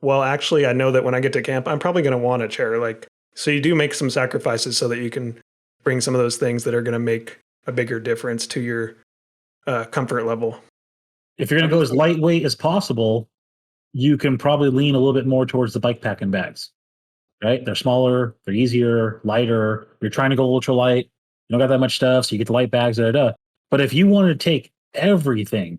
well, actually, I know that when I get to camp, I'm probably going to want a chair. So you do make some sacrifices so that you can bring some of those things that are going to make a bigger difference to your comfort level. If you're going to go as lightweight as possible, you can probably lean a little bit more towards the bikepacking bags, right? They're smaller, they're easier, lighter. You're trying to go ultra light. You don't got that much stuff, so you get the light bags. But if you want to take everything,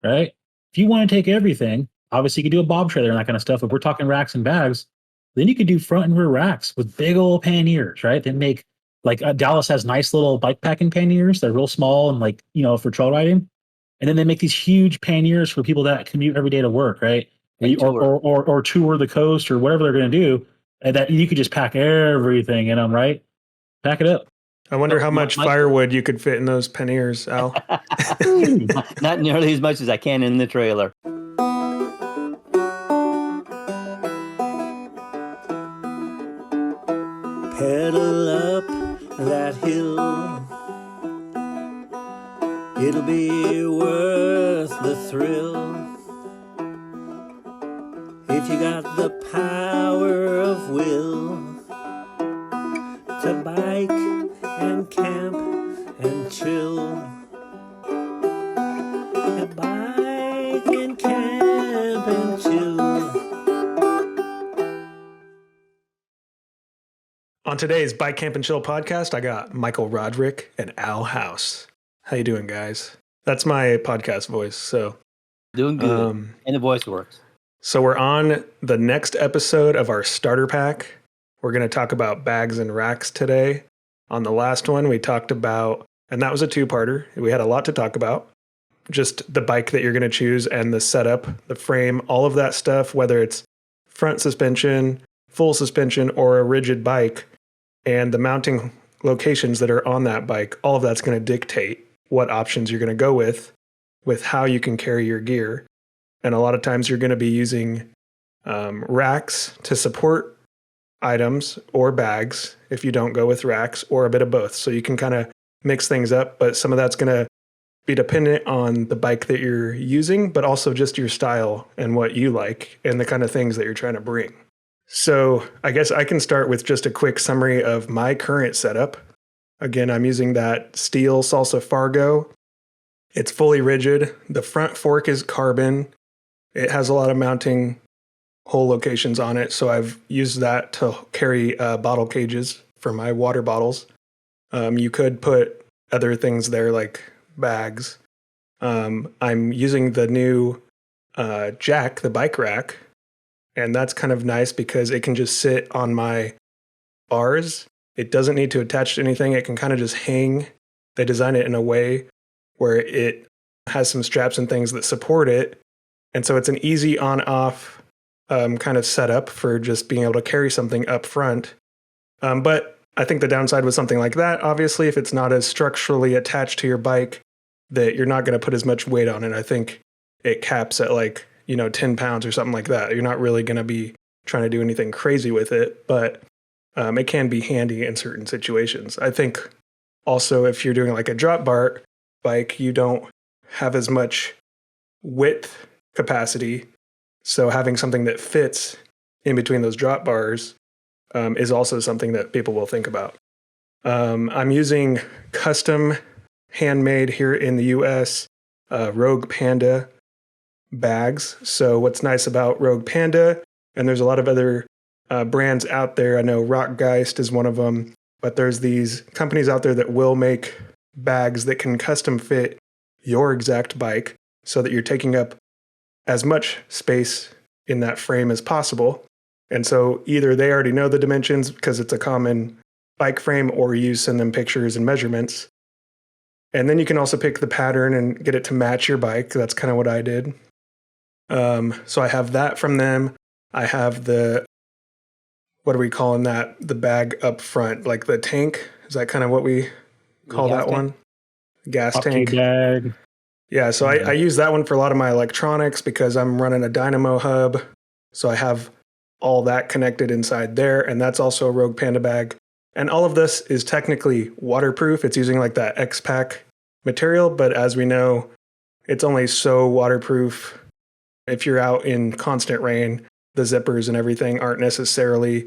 right? If you want to take everything, obviously you could do a bob trailer and that kind of stuff. If we're talking racks and bags, then you could do front and rear racks with big old panniers, right? They make Dallas has nice little bikepacking panniers. They're real small and for trail riding. And then they make these huge panniers for people that commute every day to work, right? Or tour the coast or whatever they're going to do. And that you could just pack everything in them, right? Pack it up. I wonder how much firewood you could fit in those panniers, Al. Not nearly as much as I can in the trailer. Pedal up that hill. It'll be worth the thrill. If you got the power of will to bike and camp and chill. And bike and camp and chill. On today's Bike Camp and Chill podcast, I got Michael Roderick and Al House. How you doing, guys? That's my podcast voice. So doing good, and the voice works. So we're on the next episode of our starter pack. We're going to talk about bags and racks today. On the last one, we talked about, and that was a two-parter. We had a lot to talk about. Just the bike that you're going to choose and the setup, the frame, all of that stuff, whether it's front suspension, full suspension, or a rigid bike, and the mounting locations that are on that bike, all of that's going to dictate what options you're going to go with how you can carry your gear. And a lot of times you're going to be using racks to support items or bags if you don't go with racks, or a bit of both. So you can kind of mix things up, but some of that's going to be dependent on the bike that you're using, but also just your style and what you like and the kind of things that you're trying to bring. So I guess I can start with just a quick summary of my current setup. Again, I'm using that steel Salsa Fargo. It's fully rigid. The front fork is carbon. It has a lot of mounting hole locations on it, so I've used that to carry bottle cages for my water bottles. You could put other things there like bags. I'm using the new jack, the bike rack, and that's kind of nice because it can just sit on my bars. It doesn't need to attach to anything. It can kind of just hang. They design it in a way where it has some straps and things that support it. And so it's an easy on-off kind of setup for just being able to carry something up front. But I think the downside with something like that, obviously, if it's not as structurally attached to your bike, that you're not going to put as much weight on it. I think it caps at 10 pounds or something like that. You're not really going to be trying to do anything crazy with it, but it can be handy in certain situations. I think also if you're doing like a drop bar bike, you don't have as much width capacity. So having something that fits in between those drop bars is also something that people will think about. I'm using custom handmade here in the US Rogue Panda bags. So what's nice about Rogue Panda, and there's a lot of other brands out there. I know Rockgeist is one of them, but there's these companies out there that will make bags that can custom fit your exact bike so that you're taking up as much space in that frame as possible. And so either they already know the dimensions because it's a common bike frame, or you send them pictures and measurements. And then you can also pick the pattern and get it to match your bike. That's kind of what I did. So I have that from them. I have the, what are we calling that? The bag up front, like the tank. Is that kind of what we call that one? Gas tank. Bag. Yeah, so I use that one for a lot of my electronics because I'm running a dynamo hub. So I have all that connected inside there. And that's also a Rogue Panda bag. And all of this is technically waterproof. It's using like that X-Pack material. But as we know, it's only so waterproof. If you're out in constant rain, the zippers and everything aren't necessarily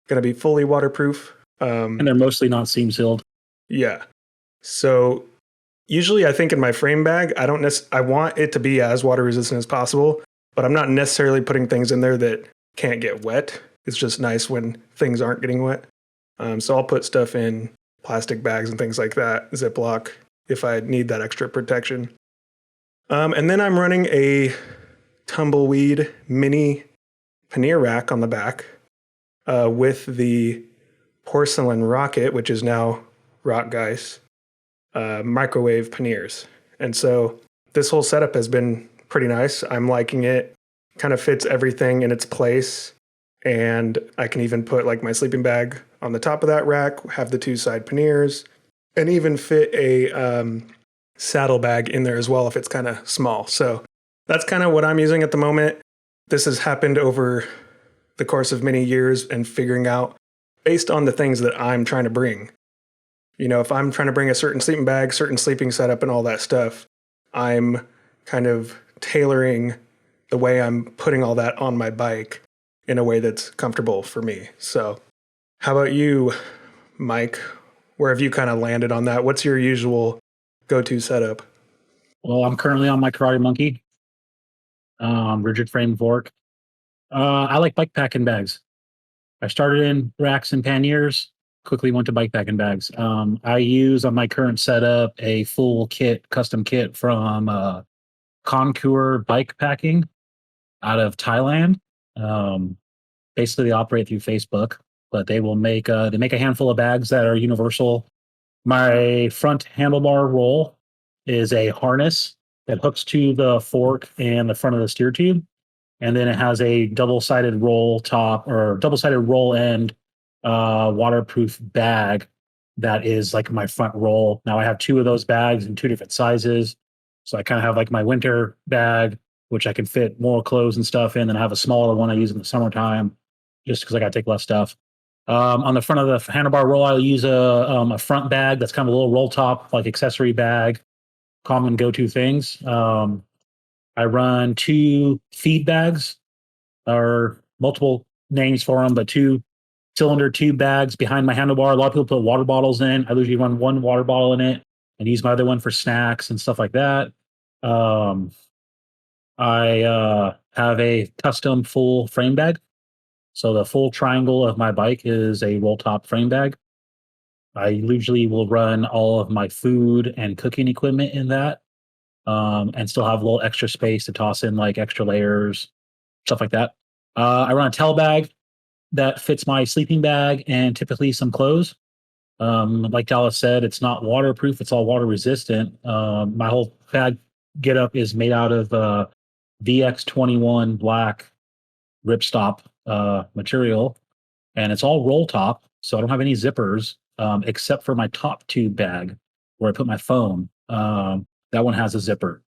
going to be fully waterproof. And they're mostly not seam sealed. Yeah. So usually I think in my frame bag, I want it to be as water resistant as possible, but I'm not necessarily putting things in there that can't get wet. It's just nice when things aren't getting wet. So I'll put stuff in plastic bags and things like that, Ziploc, if I need that extra protection. And then I'm running a tumbleweed mini pannier rack on the back with the porcelain rocket, which is now Rock Guys, microwave panniers. And so this whole setup has been pretty nice. I'm liking it. Kind of fits everything in its place. And I can even put like my sleeping bag on the top of that rack, have the 2 side panniers, and even fit a saddle bag in there as well if it's kind of small. So that's kind of what I'm using at the moment. This has happened over the course of many years and figuring out based on the things that I'm trying to bring. You know, if I'm trying to bring a certain sleeping bag, certain sleeping setup and all that stuff, I'm kind of tailoring the way I'm putting all that on my bike in a way that's comfortable for me. So how about you, Mike? Where have you kind of landed on that? What's your usual go-to setup? Well, I'm currently on my Karate Monkey, rigid frame fork. I like bike packing bags. I started in racks and panniers, quickly went to bike packing bags. I use on my current setup a full kit, custom kit from Contour Bikepacking out of Thailand. Basically, they operate through Facebook, but they will make they make a handful of bags that are universal. My front handlebar roll is a harness that hooks to the fork and the front of the steer tube. And then it has a double-sided roll top or double-sided roll end waterproof bag that is like my front roll. Now I have 2 of those bags in 2 different sizes. So I kind of have like my winter bag, which I can fit more clothes and stuff in, and I have a smaller one I use in the summertime just because I got to take less stuff. On the front of the handlebar roll, I'll use a front bag that's kind of a little roll top, like accessory bag, common go-to things. I run 2 feed bags, or multiple names for them, but 2 cylinder tube bags behind my handlebar. A lot of people put water bottles in. I usually run 1 water bottle in it and use my other one for snacks and stuff like that. I have a custom full frame bag. So the full triangle of my bike is a roll top frame bag. I usually will run all of my food and cooking equipment in that, and still have a little extra space to toss in like extra layers, stuff like that. I run a towel bag that fits my sleeping bag and typically some clothes. Like Dallas said, it's not waterproof; it's all water resistant. My whole bag getup is made out of VX21 black ripstop material, and it's all roll top, so I don't have any zippers except for my top tube bag where I put my phone. That one has a zipper.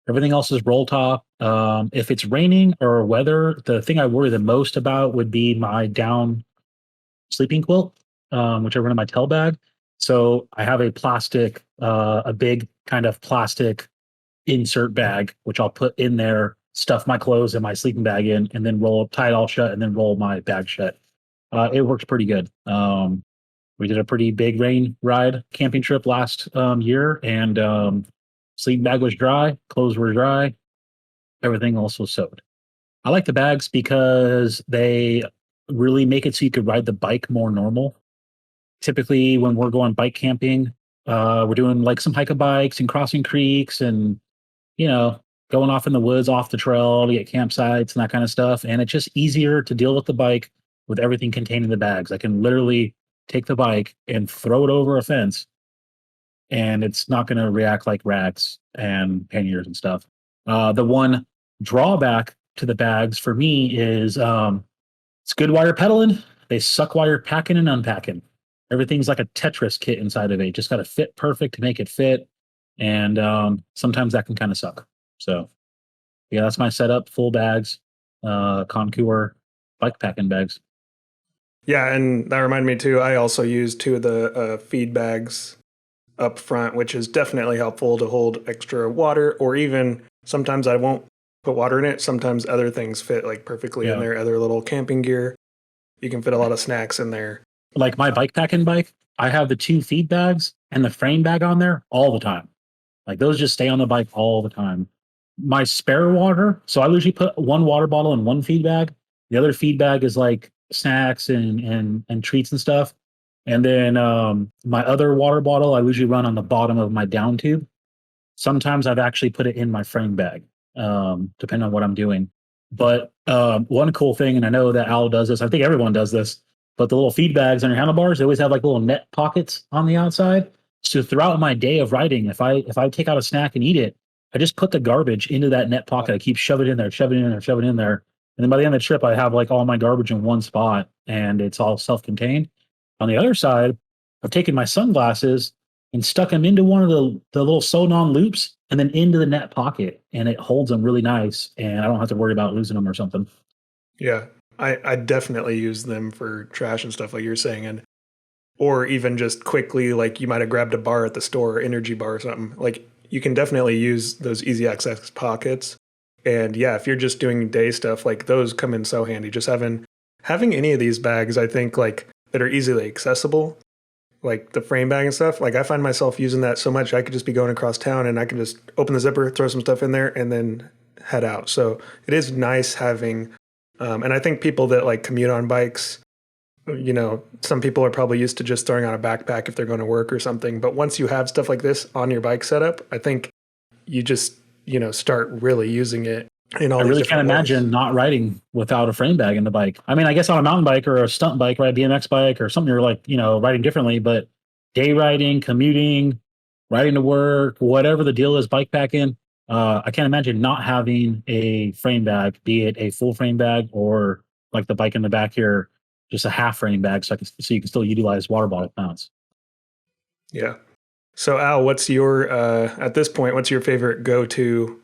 Everything else is roll top. If it's raining or weather, the thing I worry the most about would be my down sleeping quilt, which I run in my tail bag. So I have a plastic, a big kind of plastic insert bag, which I'll put in there, stuff my clothes and my sleeping bag in, and then tie it all shut, and then roll my bag shut. It works pretty good. We did a pretty big rain ride camping trip last year, and sleeping bag was dry, clothes were dry, everything else was soaked. I like the bags because they really make it so you could ride the bike more normal. Typically, when we're going bike camping, we're doing like some hike bikes and crossing creeks and, going off in the woods, off the trail to get campsites and that kind of stuff. And it's just easier to deal with the bike with everything contained in the bags. I can literally take the bike and throw it over a fence, and it's not going to react like racks and panniers and stuff. The one drawback to the bags for me is it's good while you're pedaling. They suck while you're packing and unpacking. Everything's like a Tetris kit inside of it. Just got to fit perfect to make it fit. And sometimes that can kind of suck. So, yeah, that's my setup. Full bags, Contour bike packing bags. Yeah, and that reminded me too, I also use 2 of the feed bags up front, which is definitely helpful to hold extra water, or even sometimes I won't put water in it. Sometimes other things fit like perfectly in Yeah. there, other little camping gear. You can fit a lot of snacks in there. Like my bikepacking bike, I have the 2 feed bags and the frame bag on there all the time. Like those just stay on the bike all the time. My spare water, so I usually put 1 water bottle in 1 feed bag. The other feed bag is like snacks and treats and stuff. And then my other water bottle, I usually run on the bottom of my down tube. Sometimes I've actually put it in my frame bag, depending on what I'm doing. But one cool thing, and I know that Al does this, I think everyone does this, but the little feed bags on your handlebars, they always have like little net pockets on the outside. So throughout my day of riding, if I take out a snack and eat it, I just put the garbage into that net pocket. I keep shoving it in there, shoving it in there, shoving it in there. And then by the end of the trip, I have like all my garbage in one spot and it's all self-contained. On the other side, I've taken my sunglasses and stuck them into one of the little sewn-on loops and then into the net pocket. And it holds them really nice. And I don't have to worry about losing them or something. Yeah. I definitely use them for trash and stuff like you're saying. And or even just quickly, like you might have grabbed a bar at the store, energy bar or something. Like you can definitely use those easy access pockets. And yeah, if you're just doing day stuff, like those come in so handy. Just having any of these bags, I think like that are easily accessible, like the frame bag and stuff. Like I find myself using that so much, I could just be going across town and I can just open the zipper, throw some stuff in there, and then head out. So it is nice having, and I think people that like commute on bikes, you know, some people are probably used to just throwing on a backpack if they're going to work or something. But once you have stuff like this on your bike setup, I think you just, you know, start really using it in all I these really different can't imagine ways. not riding without a frame bag in the bike. I mean, I guess on a mountain bike or a stunt bike, right? BMX bike or something you're like, you know, riding differently, but day riding, commuting, riding to work, whatever the deal is, bike packing. I can't imagine not having a frame bag, be it a full frame bag or like the bike in the back here, just a half frame bag, so you can still utilize water bottle mounts. Yeah. So Al, what's your at this point, what's your favorite go-to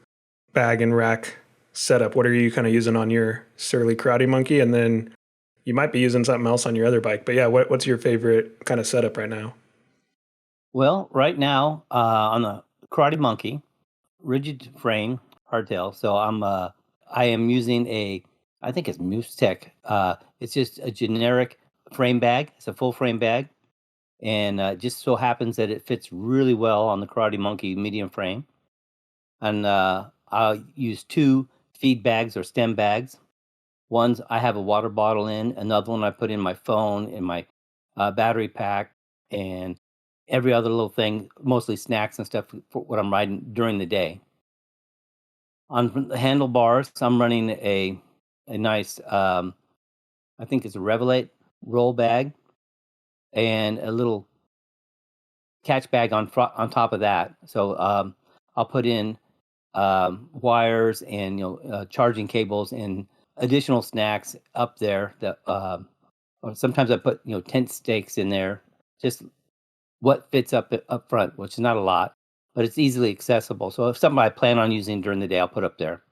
bag and rack setup? What are you kind of using on your Surly Karate Monkey? And then you might be using something else on your other bike. But yeah, what's your favorite kind of setup right now? Well, right now on the Karate Monkey, rigid frame, hardtail. So I am using I think it's Moose Tech. It's just a generic frame bag. It's a full frame bag, and just so happens that it fits really well on the Karate Monkey medium frame. And I'll use 2 feed bags or stem bags. One's I have a water bottle in. Another one I put in my phone, in my battery pack, and every other little thing, mostly snacks and stuff for what I'm riding during the day. On the handlebars, I'm running a nice, I think it's a Revelate roll bag and a little catch bag on top of that. So I'll put in wires and charging cables and additional snacks up there. That or sometimes I put tent stakes in there. Just what fits up front, which is not a lot, but it's easily accessible. So if something I plan on using during the day, I'll put up there.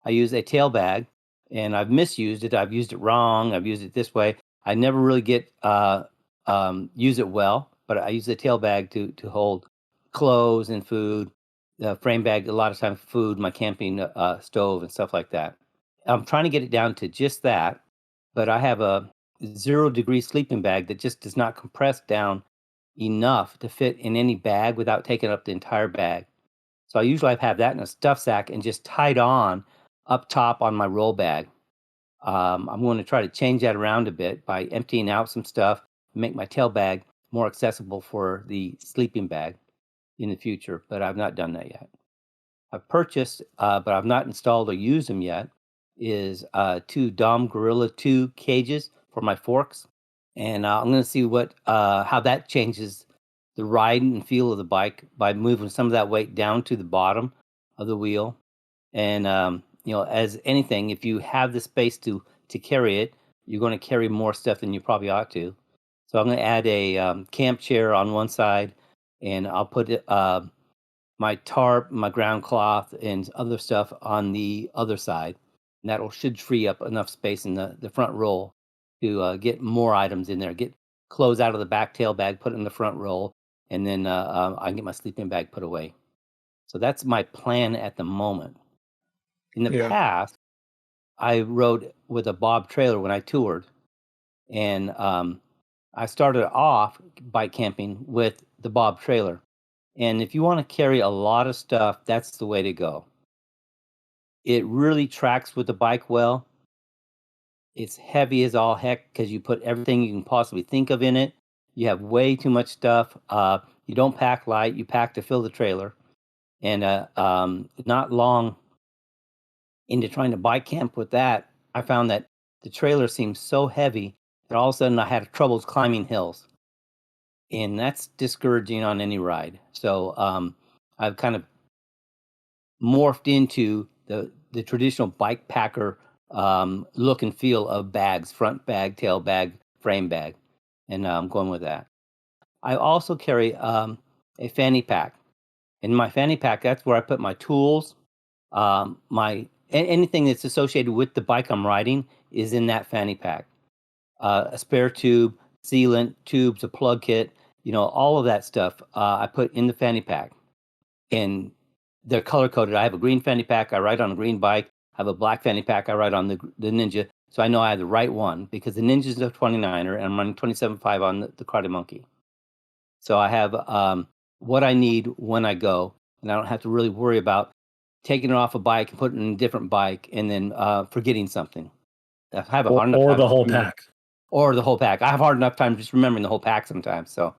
I use a tail bag, and I've misused it. I've used it wrong. I've used it this way. I never really get use it well, but I use the tail bag to hold clothes and food. The frame bag, a lot of times food, my camping stove and stuff like that. I'm trying to get it down to just that, but I have a 0-degree sleeping bag that just does not compress down enough to fit in any bag without taking up the entire bag. So I usually have that in a stuff sack and just tied on up top on my roll bag. I'm going to try to change that around a bit by emptying out some stuff, make my tail bag more accessible for the sleeping bag in the future, but I've not done that yet. I've purchased, but I've not installed or used them yet, is 2 Dom Gorilla 2 cages for my forks. And I'm going to see how that changes the ride and feel of the bike by moving some of that weight down to the bottom of the wheel. And as anything, if you have the space to carry it, you're going to carry more stuff than you probably ought to. So I'm going to add a camp chair on one side, and I'll put my tarp, my ground cloth, and other stuff on the other side. And that should free up enough space in the front roll to get more items in there. Get clothes out of the back tail bag, put it in the front roll, and then I can get my sleeping bag put away. So that's my plan at the moment. In the Yeah. past, I rode with a Bob trailer when I toured, and I started off bike camping with the Bob trailer. And if you want to carry a lot of stuff, that's the way to go. It really tracks with the bike well. It's heavy as all heck because you put everything you can possibly think of in it. You have way too much stuff. You don't pack light. You pack to fill the trailer. And not long into trying to bike camp with that, I found that the trailer seemed so heavy that all of a sudden I had troubles climbing hills. And that's discouraging on any ride. So I've kind of morphed into the traditional bike packer look and feel of bags, front bag, tail bag, frame bag. And I'm going with that. I also carry a fanny pack. In my fanny pack, that's where I put my tools, anything that's associated with the bike I'm riding is in that fanny pack. A spare tube, sealant, tubes, a plug kit, all of that stuff I put in the fanny pack. And they're color coded. I have a green fanny pack. I ride on a green bike. I have a black fanny pack. I ride on the Ninja. So I know I have the right one because the Ninja is a 29er and I'm running 27.5 on the Karate Monkey. So I have what I need when I go, and I don't have to really worry about taking it off a bike and putting it in a different bike and then forgetting something. I have a hard enough Or time the whole remembering- pack. Or the whole pack. I have a hard enough time just remembering the whole pack sometimes. So,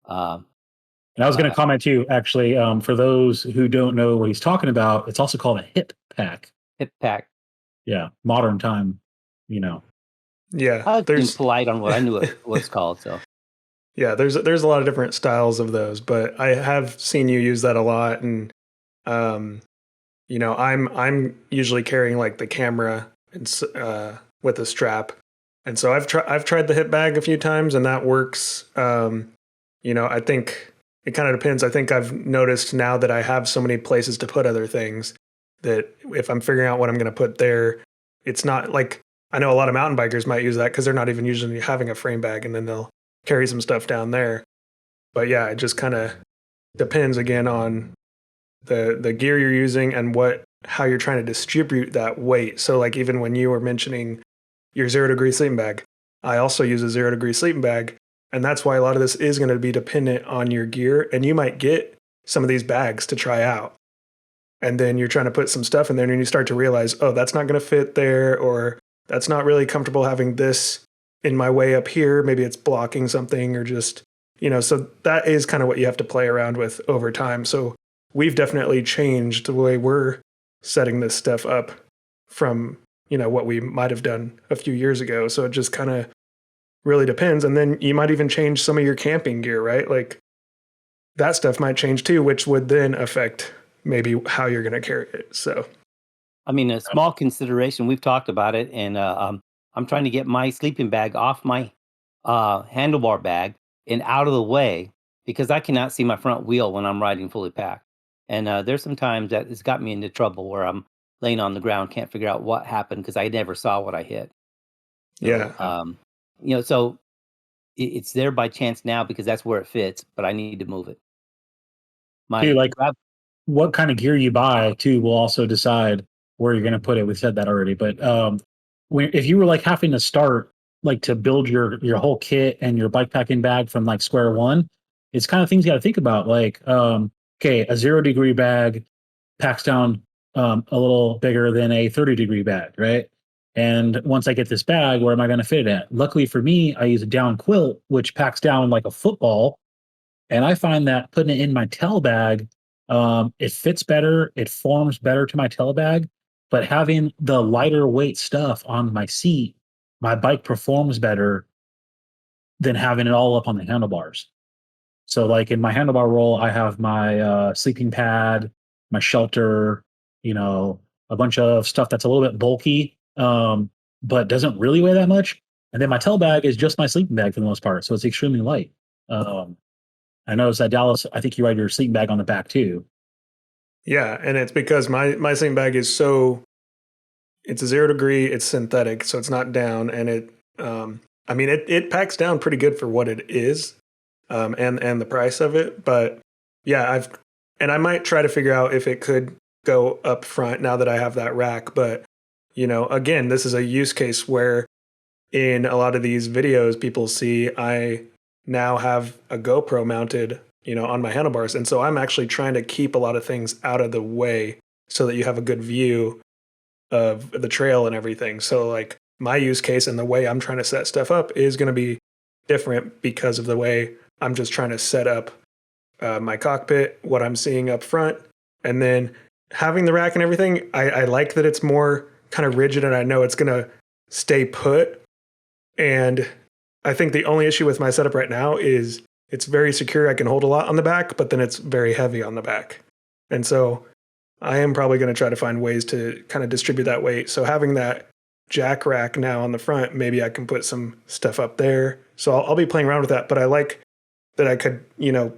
And I was going to comment too, actually, for those who don't know what he's talking about, it's also called a hip pack. hip pack. Yeah, modern time, Yeah. I was being There's polite on what I knew it was called. So, yeah, there's a lot of different styles of those, but I have seen you use that a lot, and I'm usually carrying like the camera and with a strap, and so I've tried the hip bag a few times, and that works. I think it kind of depends. I think I've noticed now that I have so many places to put other things that if I'm figuring out what I'm going to put there, it's not like I know a lot of mountain bikers might use that because they're not even usually having a frame bag, and then they'll carry some stuff down there. But yeah, it just kind of depends again on the gear you're using and how you're trying to distribute that weight. So like even when you were mentioning your 0 degree sleeping bag, I also use a 0 degree sleeping bag. And that's why a lot of this is going to be dependent on your gear. And you might get some of these bags to try out. And then you're trying to put some stuff in there and you start to realize, oh, that's not going to fit there, or that's not really comfortable having this in my way up here. Maybe it's blocking something, or just, so that is kind of what you have to play around with over time. So we've definitely changed the way we're setting this stuff up from, what we might have done a few years ago. So it just kind of really depends. And then you might even change some of your camping gear, right? Like that stuff might change too, which would then affect maybe how you're going to carry it. So, I mean, a small consideration, we've talked about it, and I'm trying to get my sleeping bag off my handlebar bag and out of the way because I cannot see my front wheel when I'm riding fully packed. And there's some times that it's got me into trouble where I'm laying on the ground, can't figure out what happened because I never saw what I hit. So, yeah. So it's there by chance now because that's where it fits, but I need to move it. What kind of gear you buy too will also decide where you're going to put it. We said that already, but if you were like having to start like to build your whole kit and your bike packing bag from like square one, it's kind of things you got to think about. Like, okay, a 0 degree bag packs down a little bigger than a 30 degree bag, right? And once I get this bag, where am I going to fit it at? Luckily for me, I use a down quilt, which packs down like a football. And I find that putting it in my tail bag, it fits better. It forms better to my tail bag. But having the lighter weight stuff on my seat, my bike performs better than having it all up on the handlebars. So like in my handlebar roll, I have my sleeping pad, my shelter, a bunch of stuff that's a little bit bulky, but doesn't really weigh that much. And then my tail bag is just my sleeping bag for the most part. So it's extremely light. I noticed that Dallas, I think you ride your sleeping bag on the back too. Yeah. And it's because my sleeping bag is it's a 0 degree, it's synthetic, so it's not down. And it packs down pretty good for what it is, and the price of it. But yeah, I might try to figure out if it could go up front now that I have that rack. But, again, this is a use case where in a lot of these videos, people see I now have a GoPro mounted, on my handlebars. And so I'm actually trying to keep a lot of things out of the way so that you have a good view of the trail and everything. So like my use case and the way I'm trying to set stuff up is going to be different because of the way I'm just trying to set up my cockpit, what I'm seeing up front. And then having the rack and everything, I like that it's more kind of rigid and I know it's going to stay put. And I think the only issue with my setup right now is it's very secure. I can hold a lot on the back, but then it's very heavy on the back. And so I am probably going to try to find ways to kind of distribute that weight. So having that jack rack now on the front, maybe I can put some stuff up there. So I'll be playing around with that, but I like that I could,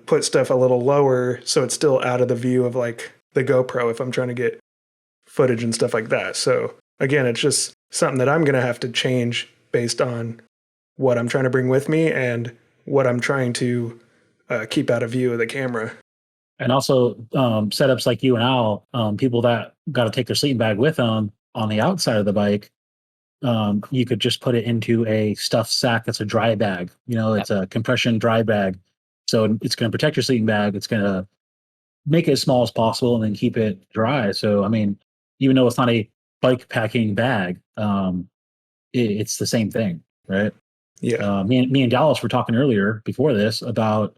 put stuff a little lower so it's still out of the view of like the GoPro if I'm trying to get footage and stuff like that. So again, it's just something that I'm going to have to change based on what I'm trying to bring with me and what I'm trying to keep out of view of the camera. And also setups like you and Al, people that got to take their sleeping bag with them on the outside of the bike, you could just put it into a stuffed sack that's a dry bag. It's a compression dry bag. So it's going to protect your sleeping bag. It's going to make it as small as possible and then keep it dry. So, I mean, even though it's not a bike packing bag, it's the same thing, right? Yeah. Me and Dallas were talking earlier before this about,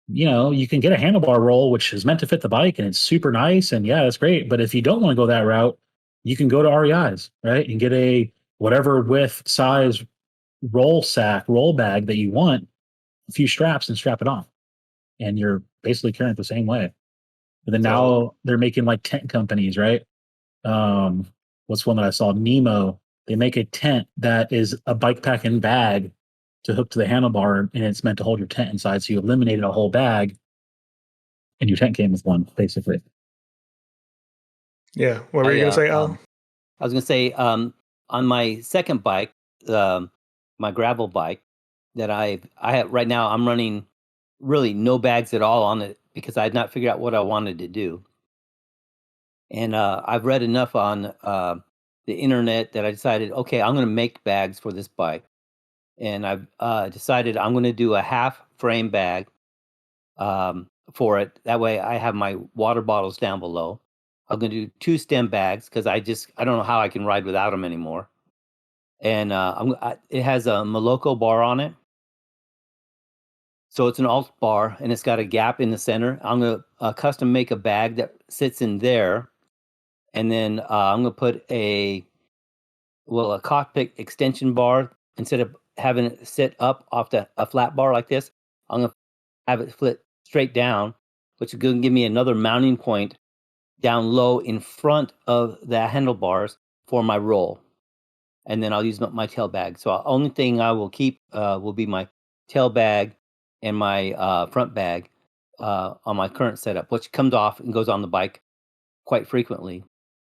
you can get a handlebar roll, which is meant to fit the bike and it's super nice. And yeah, that's great. But if you don't want to go that route, you can go to REI's, right? And get a whatever width size roll bag that you want, a few straps and strap it on. And you're basically carrying it the same way. But then now they're making like tent companies, right? What's one that I saw? Nemo. They make a tent that is a bike packing bag to hook to the handlebar, and it's meant to hold your tent inside. So you eliminated a whole bag, and your tent came with one, basically. Yeah. What were you going to say, Al? I was going to say, on my second bike, my gravel bike that I have right now, I'm running really no bags at all on it because I had not figured out what I wanted to do. And I've read enough on the internet that I decided, okay, I'm going to make bags for this bike. And I've decided I'm going to do a half frame bag for it. That way I have my water bottles down below. I'm going to do 2 stem bags because I don't know how I can ride without them anymore. And it has a Moloko bar on it. So it's an alt bar and it's got a gap in the center. I'm going to custom make a bag that sits in there. And then I'm going to put a cockpit extension bar. Instead of having it sit up off a flat bar like this, I'm going to have it flip straight down, which is going to give me another mounting point down low in front of the handlebars for my roll. And then I'll use my tail bag. So the only thing I will keep will be my tail bag and my front bag on my current setup, which comes off and goes on the bike quite frequently.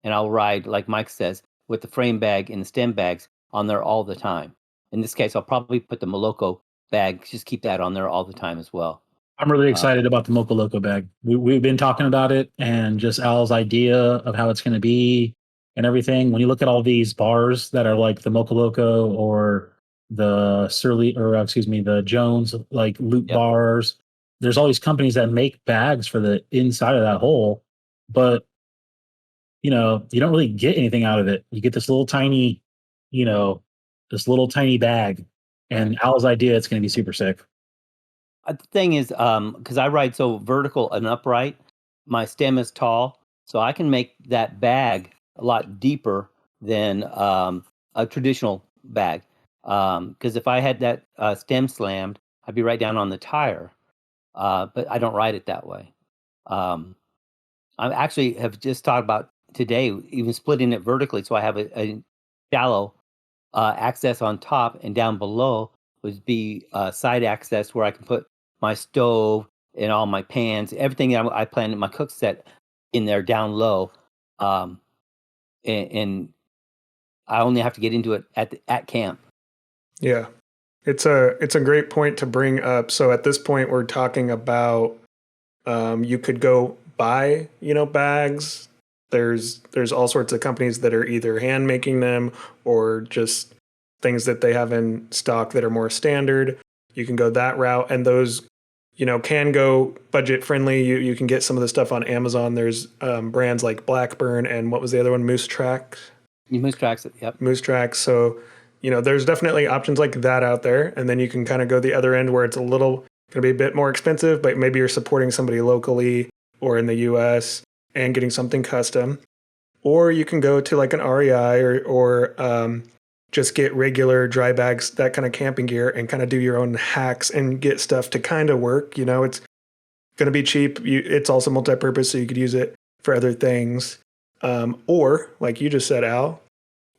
And I'll ride, like Mike says, with the frame bag and the stem bags on there all the time. In this case, I'll probably put the Moloko bag, just keep that on there all the time as well. I'm really excited about the Moloko bag. We've been talking about it and just Al's idea of how it's going to be and everything. When you look at all these bars that are like the Moloko or the the Jones, like loop bars, there's all these companies that make bags for the inside of that hole, but you don't really get anything out of it. You get this little tiny, bag, and Al's idea, it's going to be super sick. The thing is, because I ride so vertical and upright, my stem is tall, so I can make that bag a lot deeper than a traditional bag. Because if I had that stem slammed, I'd be right down on the tire. But I don't ride it that way. I actually have just thought about today, even splitting it vertically, so I have a shallow access on top, and down below would be side access where I can put my stove and all my pans, everything that I plan in my cook set in there down low, and I only have to get into it at camp. Yeah, it's a great point to bring up. So at this point, we're talking about you could go buy, bags. There's all sorts of companies that are either hand making them or just things that they have in stock that are more standard. You can go that route, and those, can go budget friendly. You can get some of the stuff on Amazon. There's brands like Blackburn and what was the other one, Moose Track. Moose Tracks, yep. Moose Track. So, there's definitely options like that out there. And then you can kind of go the other end where it's a little going to be a bit more expensive, but maybe you're supporting somebody locally or in the US and getting something custom. Or you can go to like an REI or just get regular dry bags, that kind of camping gear, and kind of do your own hacks and get stuff to kind of work. It's going to be cheap. It's also multi-purpose, so you could use it for other things. Or, like you just said, Al,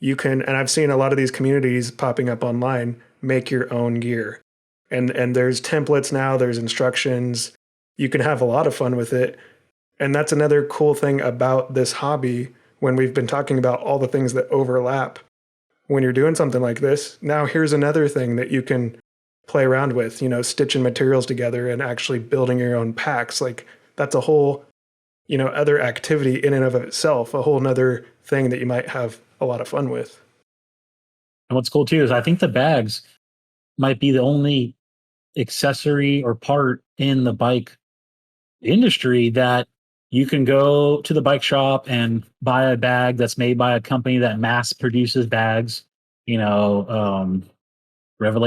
you can, and I've seen a lot of these communities popping up online, make your own gear. And there's templates now, there's instructions. You can have a lot of fun with it. And that's another cool thing about this hobby when we've been talking about all the things that overlap. When you're doing something like this, now here's another thing that you can play around with, stitching materials together and actually building your own packs. Like that's a whole, other activity in and of itself, a whole nother thing that you might have a lot of fun with. And what's cool too is I think the bags might be the only accessory or part in the bike industry that you can go to the bike shop and buy a bag that's made by a company that mass produces bags, Revelate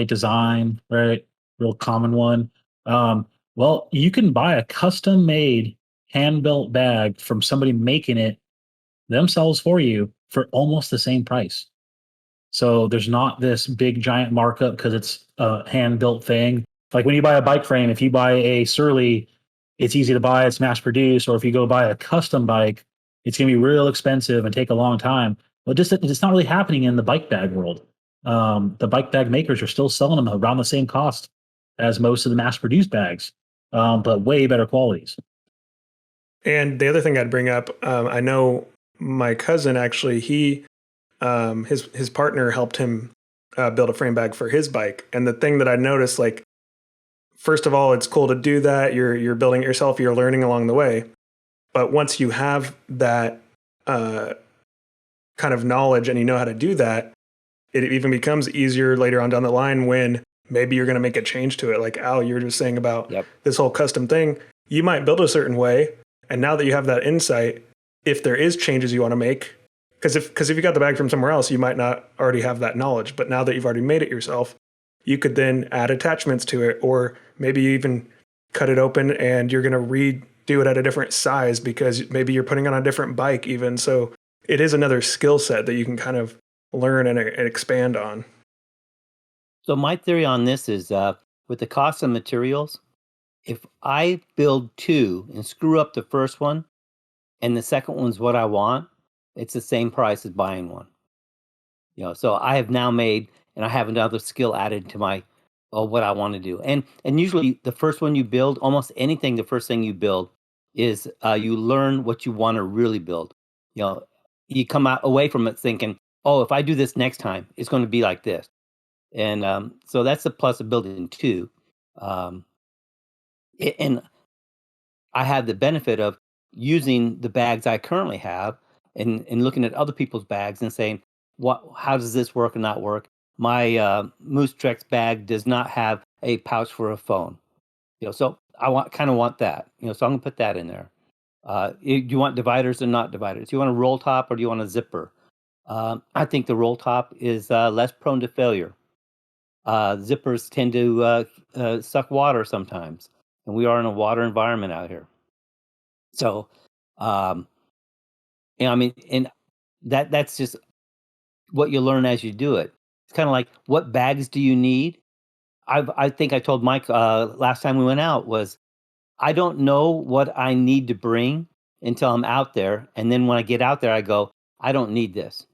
Design, right? Real common one. Well, you can buy a custom made hand built bag from somebody making it themselves for you for almost the same price. So there's not this big giant markup because it's a hand built thing. Like when you buy a bike frame, if you buy a Surly, it's easy to buy, it's mass produced. Or if you go buy a custom bike, it's going to be real expensive and take a long time. But it's not really happening in the bike bag world. The bike bag makers are still selling them around the same cost as most of the mass produced bags, but way better qualities. And the other thing I'd bring up, I know my cousin actually, his partner helped him build a frame bag for his bike. And the thing that I noticed, like, first of all, it's cool to do that. You're building it yourself. You're learning along the way. But once you have that kind of knowledge and you know how to do that, it even becomes easier later on down the line when maybe you're going to make a change to it. Like Al, you were just saying about this whole custom thing. You might build a certain way. And now that you have that insight, if there is changes you want to make, because if you got the bag from somewhere else, you might not already have that knowledge. But now that you've already made it yourself, you could then add attachments to it, or maybe you even cut it open and you're going to redo it at a different size because maybe you're putting it on a different bike even. So it is another skill set that you can kind of learn and expand on. So my theory on this is with the cost of materials, if I build two and screw up the first one and the second one's what I want, it's the same price as buying one. So I have now made, and I have another skill added to my what I want to do. And usually the first one you build, almost anything, the first thing you build is you learn what you want to really build. You come out away from it thinking, oh, if I do this next time, it's going to be like this. And so that's the plus of building two. And I have the benefit of using the bags I currently have and looking at other people's bags and saying, how does this work and not work? My Moose Trex bag does not have a pouch for a phone. So I kind of want that. So I'm gonna put that in there. Do you want dividers or not dividers? Do you want a roll top or do you want a zipper? I think the roll top is less prone to failure. Zippers tend to suck water sometimes, and we are in a water environment out here. So, and that's just what you learn as you do it. It's kind of like, what bags do you need? I think I told Mike last time we went out was, I don't know what I need to bring until I'm out there. And then when I get out there, I go, I don't need this.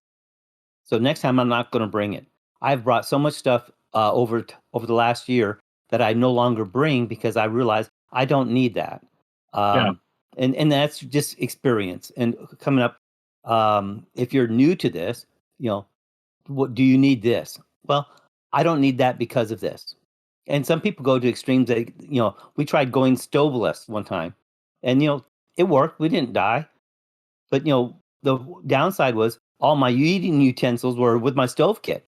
So next time I'm not going to bring it. I've brought so much stuff over the last year that I no longer bring because I realize I don't need that. And that's just experience. And coming up, if you're new to this, what do you need this? Well, I don't need that because of this. And some people go to extremes that, we tried going stoveless one time. And, it worked. We didn't die. But, the downside was all my eating utensils were with my stove kit.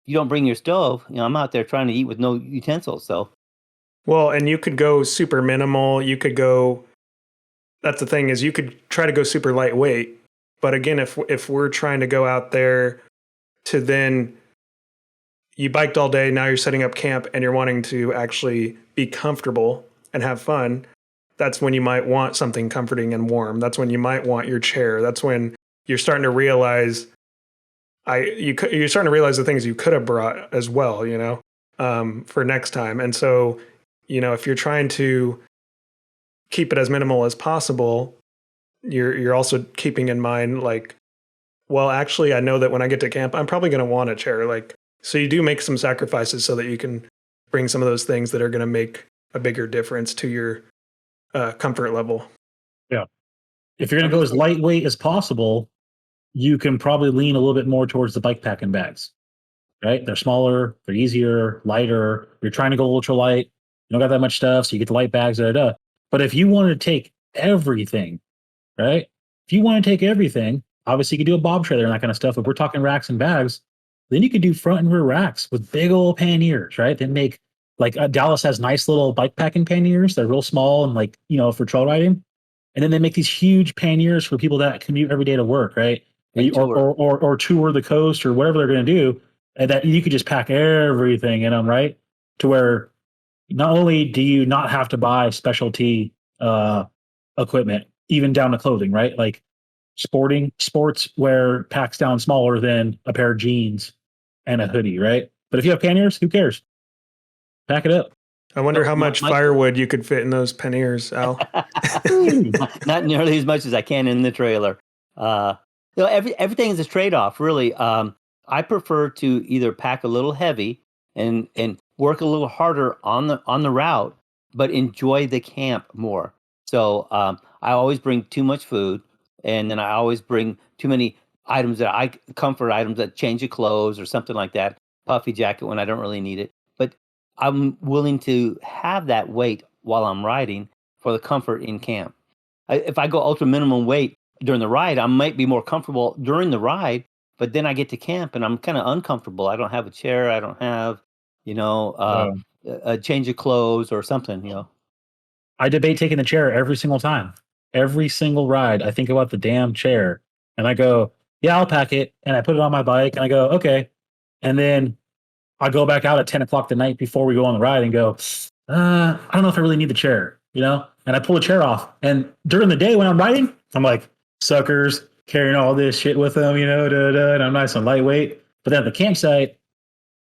You don't bring your stove, I'm out there trying to eat with no utensils. So, Well, and you could go super minimal. You could go, that's the thing, is you could try to go super lightweight. But again, if we're trying to go out there to then, you biked all day, now you're setting up camp and you're wanting to actually be comfortable and have fun, that's when you might want something comforting and warm. That's when you might want your chair. That's when you're starting to realize you're starting to realize the things you could have brought as well, for next time. And so, if you're trying to keep it as minimal as possible, you're also keeping in mind, like, well, actually, I know that when I get to camp, I'm probably going to want a chair. Like, so you do make some sacrifices so that you can bring some of those things that are going to make a bigger difference to your comfort level. Yeah. If you're going to go as lightweight as possible, you can probably lean a little bit more towards the bikepacking bags, right? They're smaller, they're easier, lighter. You're trying to go ultra light. You don't got that much stuff, so you get the light bags. But if you want to take everything, right? If you want to take everything, obviously you could do a bob trailer and that kind of stuff. If we're talking racks and bags, then you could do front and rear racks with big old panniers, right? They make, like, Dallas has nice little bikepacking panniers. They're real small and for trail riding. And then they make these huge panniers for people that commute every day to work, right? Or tour the coast or whatever they're going to do, and that you could just pack everything in them, right? To where not only do you not have to buy specialty equipment, even down to clothing, right? Like sports wear packs down smaller than a pair of jeans and a hoodie, right? But if you have panniers, who cares? Pack it up. I wonder how much firewood you could fit in those panniers, Al. Not nearly as much as I can in the trailer. Everything is a trade-off, really. I prefer to either pack a little heavy and work a little harder on the route, but enjoy the camp more. So I always bring too much food, and then I always bring too many items comfort items, that change of clothes or something like that, puffy jacket when I don't really need it. But I'm willing to have that weight while I'm riding for the comfort in camp. If I go ultra minimum weight during the ride, I might be more comfortable during the ride, but then I get to camp and I'm kind of uncomfortable. I don't have a chair. I don't have, a change of clothes or something, I debate taking the chair every single time. Every single ride, I think about the damn chair and I go, yeah, I'll pack it. And I put it on my bike and I go, okay. And then I go back out at 10 o'clock the night before we go on the ride and go, I don't know if I really need the chair, and I pull the chair off. And during the day when I'm riding, I'm like, suckers carrying all this shit with them, and I'm nice and lightweight. But then at the campsite,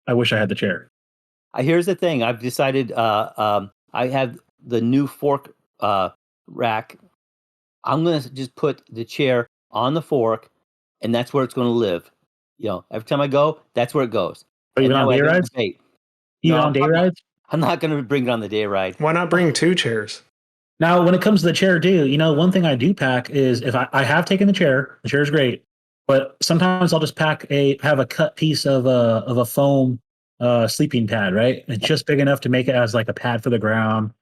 I wish I had the chair. Here's the thing. I've decided I have the new fork rack. I'm going to just put the chair on the fork, and that's where it's going to live. Every time I go, that's where it goes. Are you on day rides? Even on day rides? I'm not going to bring it on the day ride. Why not bring 2 chairs? Now, when it comes to the chair, one thing I do pack is, if I have taken the chair is great, but sometimes I'll just have a cut piece of a foam sleeping pad, right? It's just big enough to make it as like a pad for the ground.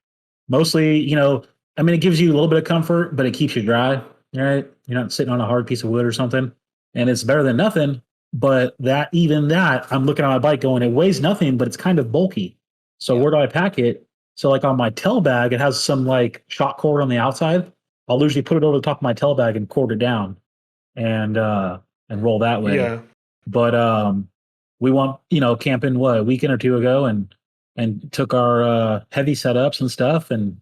Mostly, it gives you a little bit of comfort, but it keeps you dry, right? You're not sitting on a hard piece of wood or something, and it's better than nothing. But I'm looking at my bike going, it weighs nothing, but it's kind of bulky. So where do I pack it? So like on my tail bag, it has some like shock cord on the outside. I'll usually put it over the top of my tail bag and cord it down and roll that way. Yeah. But we went, camping a weekend or two ago and took our heavy setups and stuff. And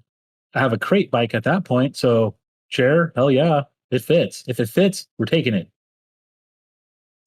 I have a crate bike at that point. So chair, hell yeah, it fits. If it fits, we're taking it.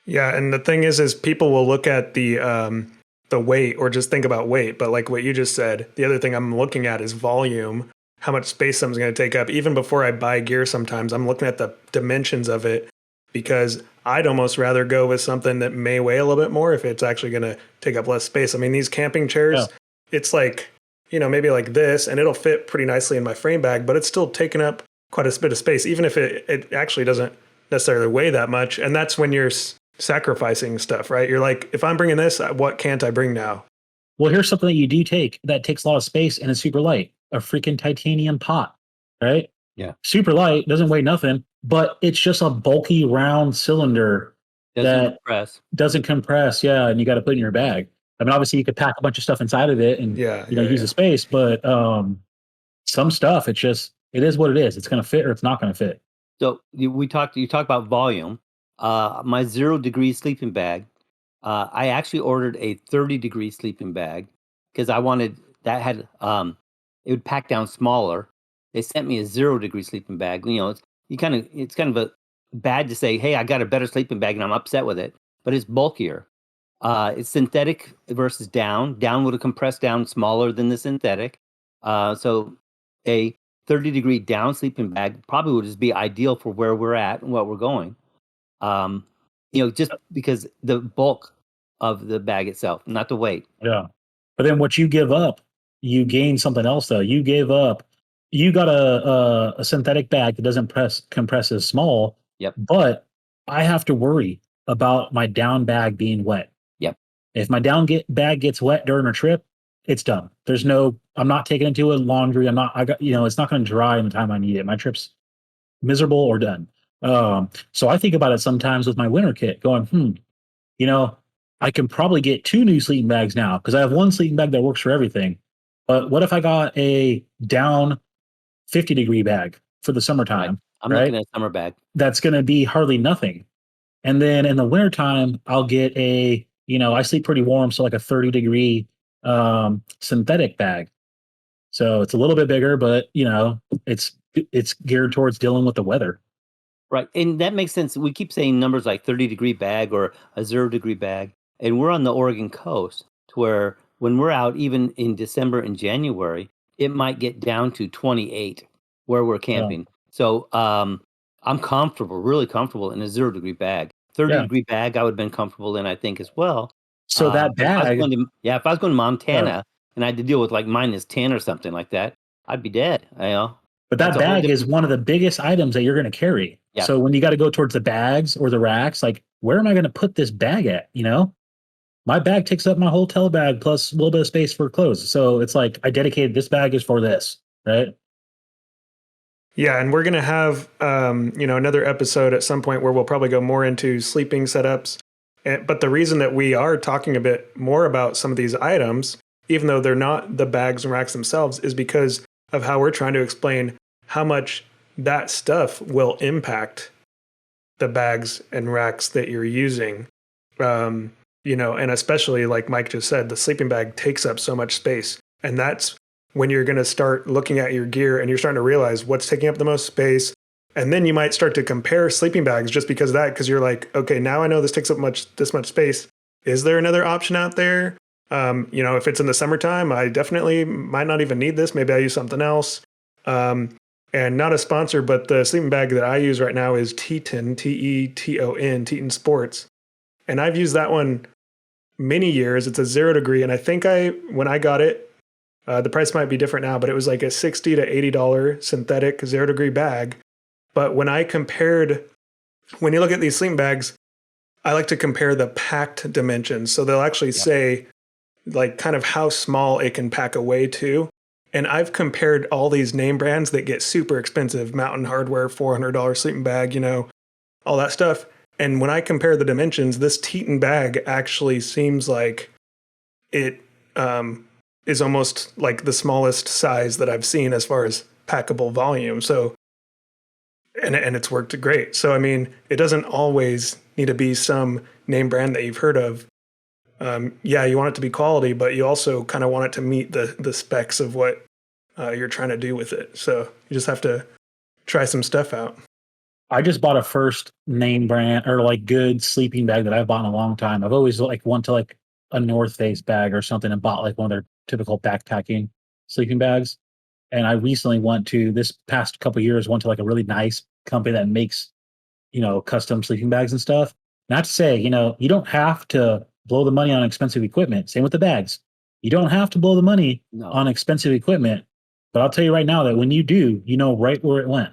Yeah, and the thing is people will look at the weight or just think about weight, but like what you just said, the other thing I'm looking at is volume, how much space something's going to take up. Even before I buy gear, sometimes I'm looking at the dimensions of it, because I'd almost rather go with something that may weigh a little bit more if it's actually going to take up less space. I mean, these camping chairs, It's like, maybe like this, and it'll fit pretty nicely in my frame bag, but it's still taking up quite a bit of space, even if it actually doesn't necessarily weigh that much. And that's when you're sacrificing stuff, right? You're like, if I'm bringing this, what can't I bring now? Well, here's something that you do take that takes a lot of space and is super light: a freaking titanium pot, right? Yeah. Super light, doesn't weigh nothing, but it's just a bulky round cylinder Doesn't compress. doesn't compress. Yeah, and you got to put in your bag. I mean, obviously you could pack a bunch of stuff inside of it and use the space, but some stuff it is what it is. It's going to fit or it's not going to fit. So you talk about volume. My 0-degree sleeping bag. I actually ordered a 30-degree sleeping bag because I wanted that had it would pack down smaller. They sent me a 0-degree sleeping bag. You know, it's kind of a bad to say, hey, I got a better sleeping bag and I'm upset with it, but it's bulkier. It's synthetic versus down. Down would have compressed down smaller than the synthetic. So a 30-degree down sleeping bag probably would just be ideal for where we're at and what we're going. Just because the bulk of the bag itself, not the weight. Yeah. But then what you give up, you gain something else though. You got a synthetic bag that doesn't compress as small. Yep. But I have to worry about my down bag being wet. Yep. If my bag gets wet during a trip, it's done. I'm not taking it to a laundry. it's not going to dry in the time I need it. My trip's miserable or done. So I think about it sometimes with my winter kit going, I can probably get 2 new sleeping bags now because I have one sleeping bag that works for everything. But what if I got a down 50-degree bag for the summertime? Right. I'm looking at a summer bag. That's going to be hardly nothing. And then in the wintertime, I'll get I sleep pretty warm, so like a 30-degree synthetic bag. So it's a little bit bigger, but it's geared towards dealing with the weather. Right. And that makes sense. We keep saying numbers like 30-degree bag or a 0-degree bag. And we're on the Oregon coast to where when we're out, even in December and January, it might get down to 28 where we're camping. Yeah. So I'm comfortable, really comfortable in a 0-degree bag. 30-degree bag, I would have been comfortable in, I think, as well. So that bag. If I was going to Montana and I had to deal with like -10 or something like that, I'd be dead. But that bag is one of the biggest items that you're going to carry. Yeah. So when you got to go towards the bags or the racks, like, where am I going to put this bag at? My bag takes up my hotel bag plus a little bit of space for clothes. So it's like I dedicated this bag is for this, right? Yeah, and we're going to have another episode at some point where we'll probably go more into sleeping setups. But the reason that we are talking a bit more about some of these items, even though they're not the bags and racks themselves, is because of how we're trying to explain how much that stuff will impact the bags and racks that you're using. And especially like Mike just said, the sleeping bag takes up so much space. And that's when you're going to start looking at your gear and you're starting to realize what's taking up the most space. And then you might start to compare sleeping bags just because of that, because you're like, okay, now I know this takes up this much space. Is there another option out there? If it's in the summertime, I definitely might not even need this. Maybe I use something else. And not a sponsor, but the sleeping bag that I use right now is Teton, Teton, Teton Sports. And I've used that one many years. It's a 0-degree. And I think when I got it, the price might be different now, but it was like a $60 to $80 synthetic 0-degree bag. But when you look at these sleeping bags, I like to compare the packed dimensions. So they'll actually say like kind of how small it can pack away to. And I've compared all these name brands that get super expensive, Mountain Hardwear, $400 sleeping bag, all that stuff. And when I compare the dimensions, this Teton bag actually seems like it is almost like the smallest size that I've seen as far as packable volume. So, and it's worked great. So, I mean, it doesn't always need to be some name brand that you've heard of. You want it to be quality, but you also kind of want it to meet the specs of what you're trying to do with it. So you just have to try some stuff out. I just bought a first name brand or like good sleeping bag that I've bought in a long time. I've always went to like a North Face bag or something and bought like one of their typical backpacking sleeping bags. And I recently this past couple of years, went to like a really nice company that makes, custom sleeping bags and stuff. Not to say, you don't have to blow the money on expensive equipment. Same with the bags. You don't have to blow the money on expensive equipment. But I'll tell you right now that when you do, you know right where it went.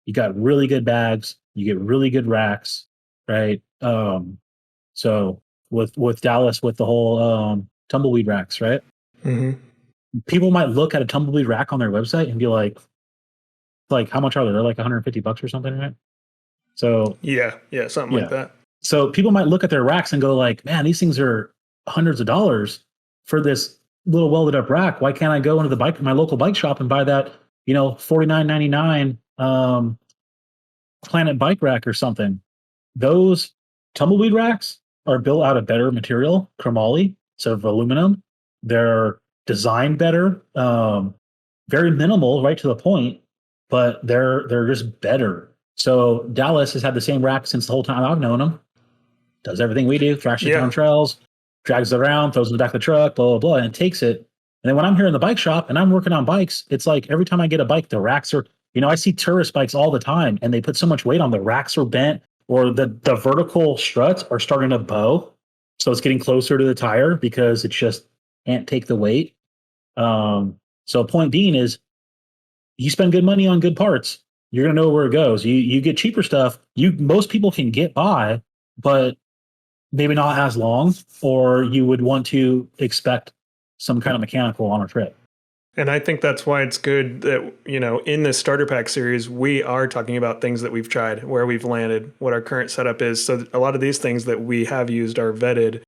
You got really good bags. You get really good racks, right? So with Dallas, with the whole tumbleweed racks, right? Mm-hmm. People might look at a tumbleweed rack on their website and be like, like, how much are they? They're like $150 or something, right? So Yeah, something like that. So people might look at their racks and go like, man, these things are hundreds of dollars for this little welded up rack. Why can't I go into my local bike shop and buy that, $49.99 Planet bike rack or something? Those tumbleweed racks are built out of better material, chromoly instead of aluminum. They're designed better, very minimal, right to the point, but they're just better. So Dallas has had the same rack since the whole time I've known him. Does everything we do, thrashes it down trails, drags it around, throws it in the back of the truck, blah, blah, blah, and takes it. And then when I'm here in the bike shop and I'm working on bikes, it's like every time I get a bike, the racks are, I see tourist bikes all the time and they put so much weight on the racks are bent, or the vertical struts are starting to bow. So it's getting closer to the tire because it just can't take the weight. So point being is, you spend good money on good parts, you're going to know where it goes. You get cheaper stuff, most people can get by, but maybe not as long, or you would want to expect some kind of mechanical on a trip. And I think that's why it's good that, in this starter pack series, we are talking about things that we've tried, where we've landed, what our current setup is. So a lot of these things that we have used are vetted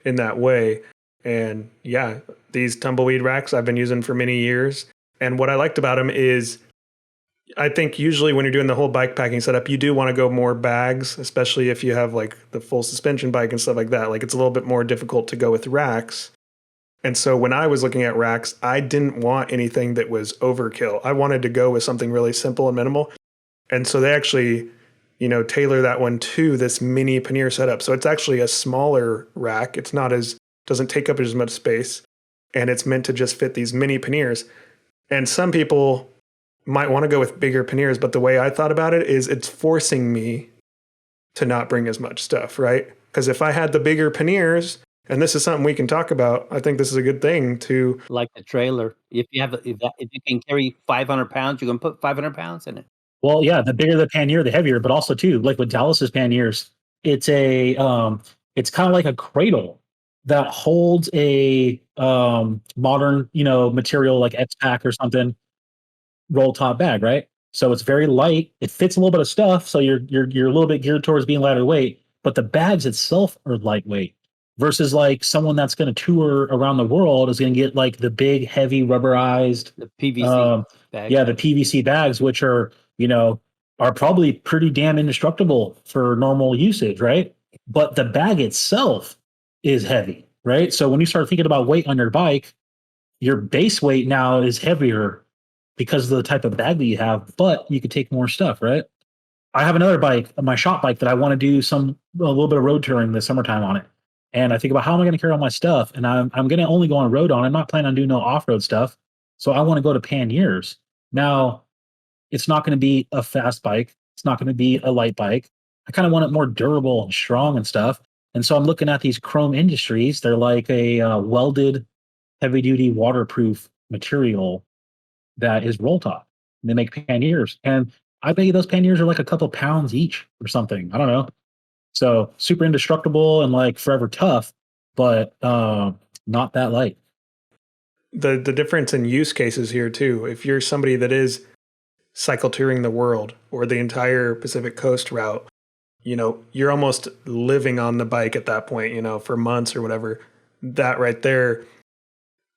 in that way. And yeah, these tumbleweed racks I've been using for many years. And what I liked about them is, I think usually when you're doing the whole bike packing setup, you do want to go more bags, especially if you have like the full suspension bike and stuff like that. Like, it's a little bit more difficult to go with racks. And so when I was looking at racks, I didn't want anything that was overkill. I wanted to go with something really simple and minimal. And so they actually, tailor that one to this mini pannier setup. So it's actually a smaller rack. It's doesn't take up as much space, and it's meant to just fit these mini panniers. And some people might want to go with bigger panniers, but the way I thought about it is it's forcing me to not bring as much stuff, right? Because if I had the bigger panniers, and this is something we can talk about, I think this is a good thing to... Like the trailer. If you can carry 500 pounds, you're going to put 500 pounds in it. Well, yeah, the bigger the pannier, the heavier, but also too, like with Dallas's panniers, it's a, it's kind of like a cradle that holds a modern, material like X-Pack or something, roll top bag, right? So it's very light. It fits a little bit of stuff, so you're a little bit geared towards being lighter weight, but the bags itself are lightweight. Versus like someone that's going to tour around the world is going to get like the big, heavy, rubberized, the PVC bags. Yeah, the PVC bags, which are are probably pretty damn indestructible for normal usage, right? But the bag itself is heavy, right? So when you start thinking about weight on your bike, your base weight now is heavier because of the type of bag that you have, but you could take more stuff, right? I have another bike, my shop bike, that I want to do a little bit of road touring this summertime on it. And I think about how am I going to carry all my stuff? And I'm going to only go on road on it. I'm not planning on doing no off-road stuff. So I want to go to Panniers. Now, it's not going to be a fast bike. It's not going to be a light bike. I kind of want it more durable and strong and stuff. And so I'm looking at these Chrome Industries. They're like a welded, heavy-duty, waterproof material that is roll top. And they make Panniers. And I bet you those Panniers are like a couple pounds each or something. I don't know. So super indestructible and like forever tough, but not that light. The difference in use cases here too, if you're somebody that is cycle touring the world or the entire Pacific Coast route, you're almost living on the bike at that point, for months or whatever. That right there,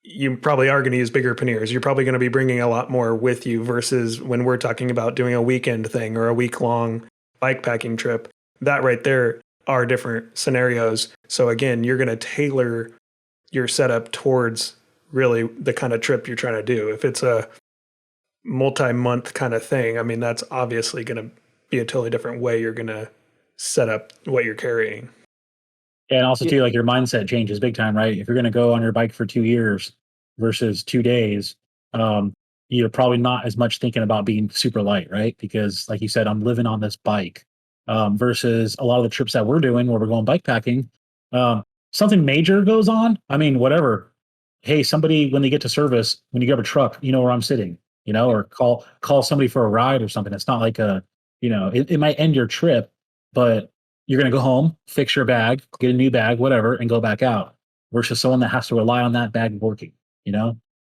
you probably are going to use bigger panniers. You're probably going to be bringing a lot more with you versus when we're talking about doing a weekend thing or a week-long bike packing trip. That right there are different scenarios. So again, you're going to tailor your setup towards really the kind of trip you're trying to do. If it's a multi-month kind of thing, I mean, that's obviously going to be a totally different way you're going to set up what you're carrying. And also too, like your mindset changes big time, right? If you're going to go on your bike for 2 years versus 2 days, you're probably not as much thinking about being super light, right? Because like you said, I'm living on this bike. Versus a lot of the trips that we're doing where we're going bike packing, something major goes on. I mean, whatever. Hey, somebody, when they get to service, when you grab a truck, you know where I'm sitting, or call somebody for a ride or something. It's not like it might end your trip, but you're going to go home, fix your bag, get a new bag, whatever, and go back out versus someone that has to rely on that bag working,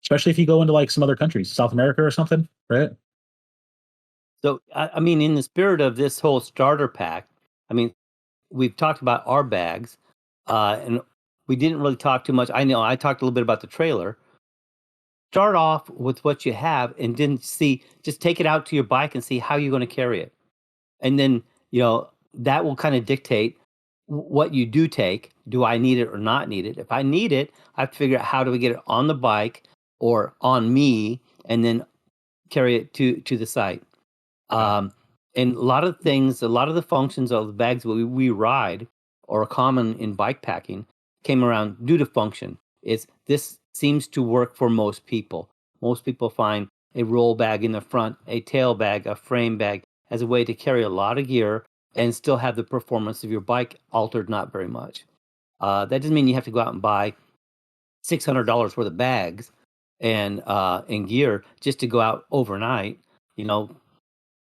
especially if you go into like some other countries, South America or something, right? So, I mean, in the spirit of this whole starter pack, I mean, we've talked about our bags, and we didn't really talk too much. I know I talked a little bit about the trailer. Start off with what you have, and then just take it out to your bike and see how you're going to carry it. And then, that will kind of dictate what you do take. Do I need it or not need it? If I need it, I have to figure out how do we get it on the bike or on me, and then carry it to the site. And a lot of the functions of the bags that we ride or are common in bike packing came around due to function. This seems to work for most people. Most people find a roll bag in the front, a tail bag, a frame bag as a way to carry a lot of gear and still have the performance of your bike altered not very much. That doesn't mean you have to go out and buy $600 worth of bags and gear just to go out overnight.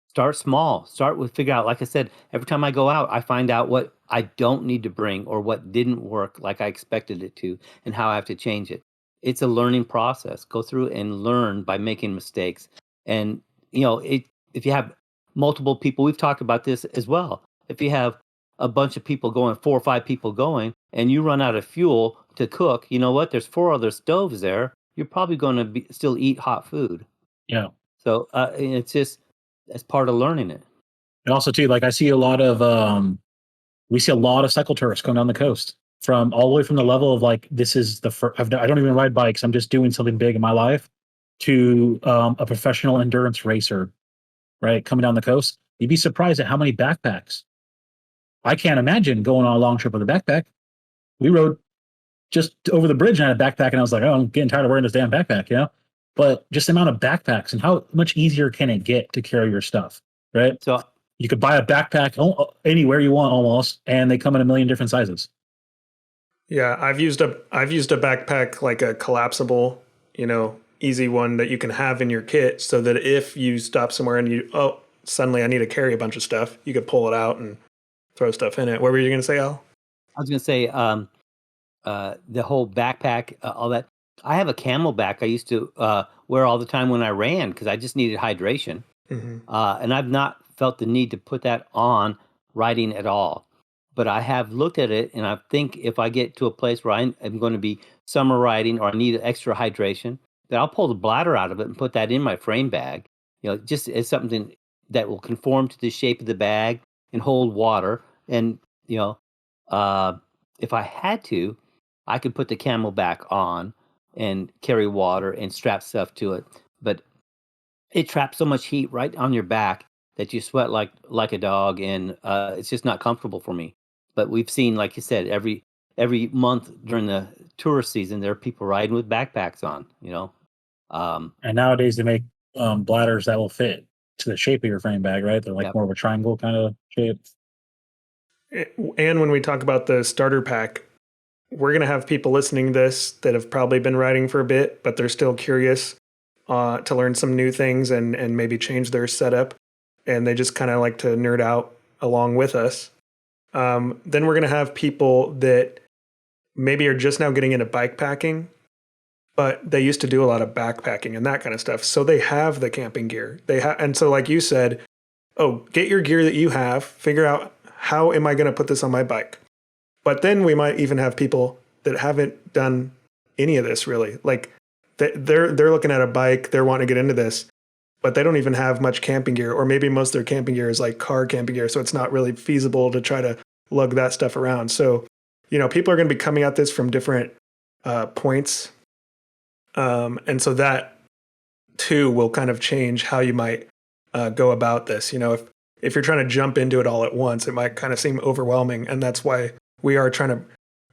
Start small. Start with figure out, like I said, every time I go out, I find out what I don't need to bring or what didn't work like I expected it to and how I have to change it. It's a learning process. Go through and learn by making mistakes. And, if you have multiple people, we've talked about this as well. If you have a bunch of people going, 4 or 5 people going, and you run out of fuel to cook, you know what? There's 4 other stoves there. You're probably going to still eat hot food. Yeah. So it's just, that's part of learning it. And also too, like I see a lot of we see a lot of cycle tourists going down the coast from all the way from the level of like, this is the first, I don't even ride bikes. I'm just doing something big in my life, to a professional endurance racer, right? Coming down the coast. You'd be surprised at how many backpacks. I can't imagine going on a long trip with a backpack. We rode just over the bridge and I had a backpack and I was like, oh, I'm getting tired of wearing this damn backpack, But just the amount of backpacks and how much easier can it get to carry your stuff, right? So you could buy a backpack anywhere you want almost, and they come in a million different sizes. Yeah, I've used a backpack, like a collapsible, easy one that you can have in your kit, so that if you stop somewhere and suddenly I need to carry a bunch of stuff, you could pull it out and throw stuff in it. What were you going to say, Al? I was going to say the whole backpack, all that. I have a Camelback I used to wear all the time when I ran because I just needed hydration. Mm-hmm. And I've not felt the need to put that on riding at all. But I have looked at it, and I think if I get to a place where I'm going to be summer riding or I need extra hydration, that I'll pull the bladder out of it and put that in my frame bag. Just as something that will conform to the shape of the bag and hold water. And, if I had to, I could put the Camelback on and carry water and strap stuff to it. But it traps so much heat right on your back that you sweat like a dog, and it's just not comfortable for me. But we've seen, like you said, every month during the tourist season, there are people riding with backpacks on, And nowadays they make bladders that will fit to the shape of your frame bag, right? They're like more of a triangle kind of shape. And when we talk about the starter pack, we're going to have people listening to this that have probably been riding for a bit, but they're still curious to learn some new things and maybe change their setup. And they just kind of like to nerd out along with us. Then we're going to have people that maybe are just now getting into bike packing, but they used to do a lot of backpacking and that kind of stuff. So they have the camping gear. And so like you said, get your gear that you have, figure out how am I going to put this on my bike? But then we might even have people that haven't done any of this really. Like they're looking at a bike, they're wanting to get into this, but they don't even have much camping gear, or maybe most of their camping gear is like car camping gear. So it's not really feasible to try to lug that stuff around. So, people are going to be coming at this from different points. And so that too will kind of change how you might go about this. If you're trying to jump into it all at once, it might kind of seem overwhelming. And that's why we are trying to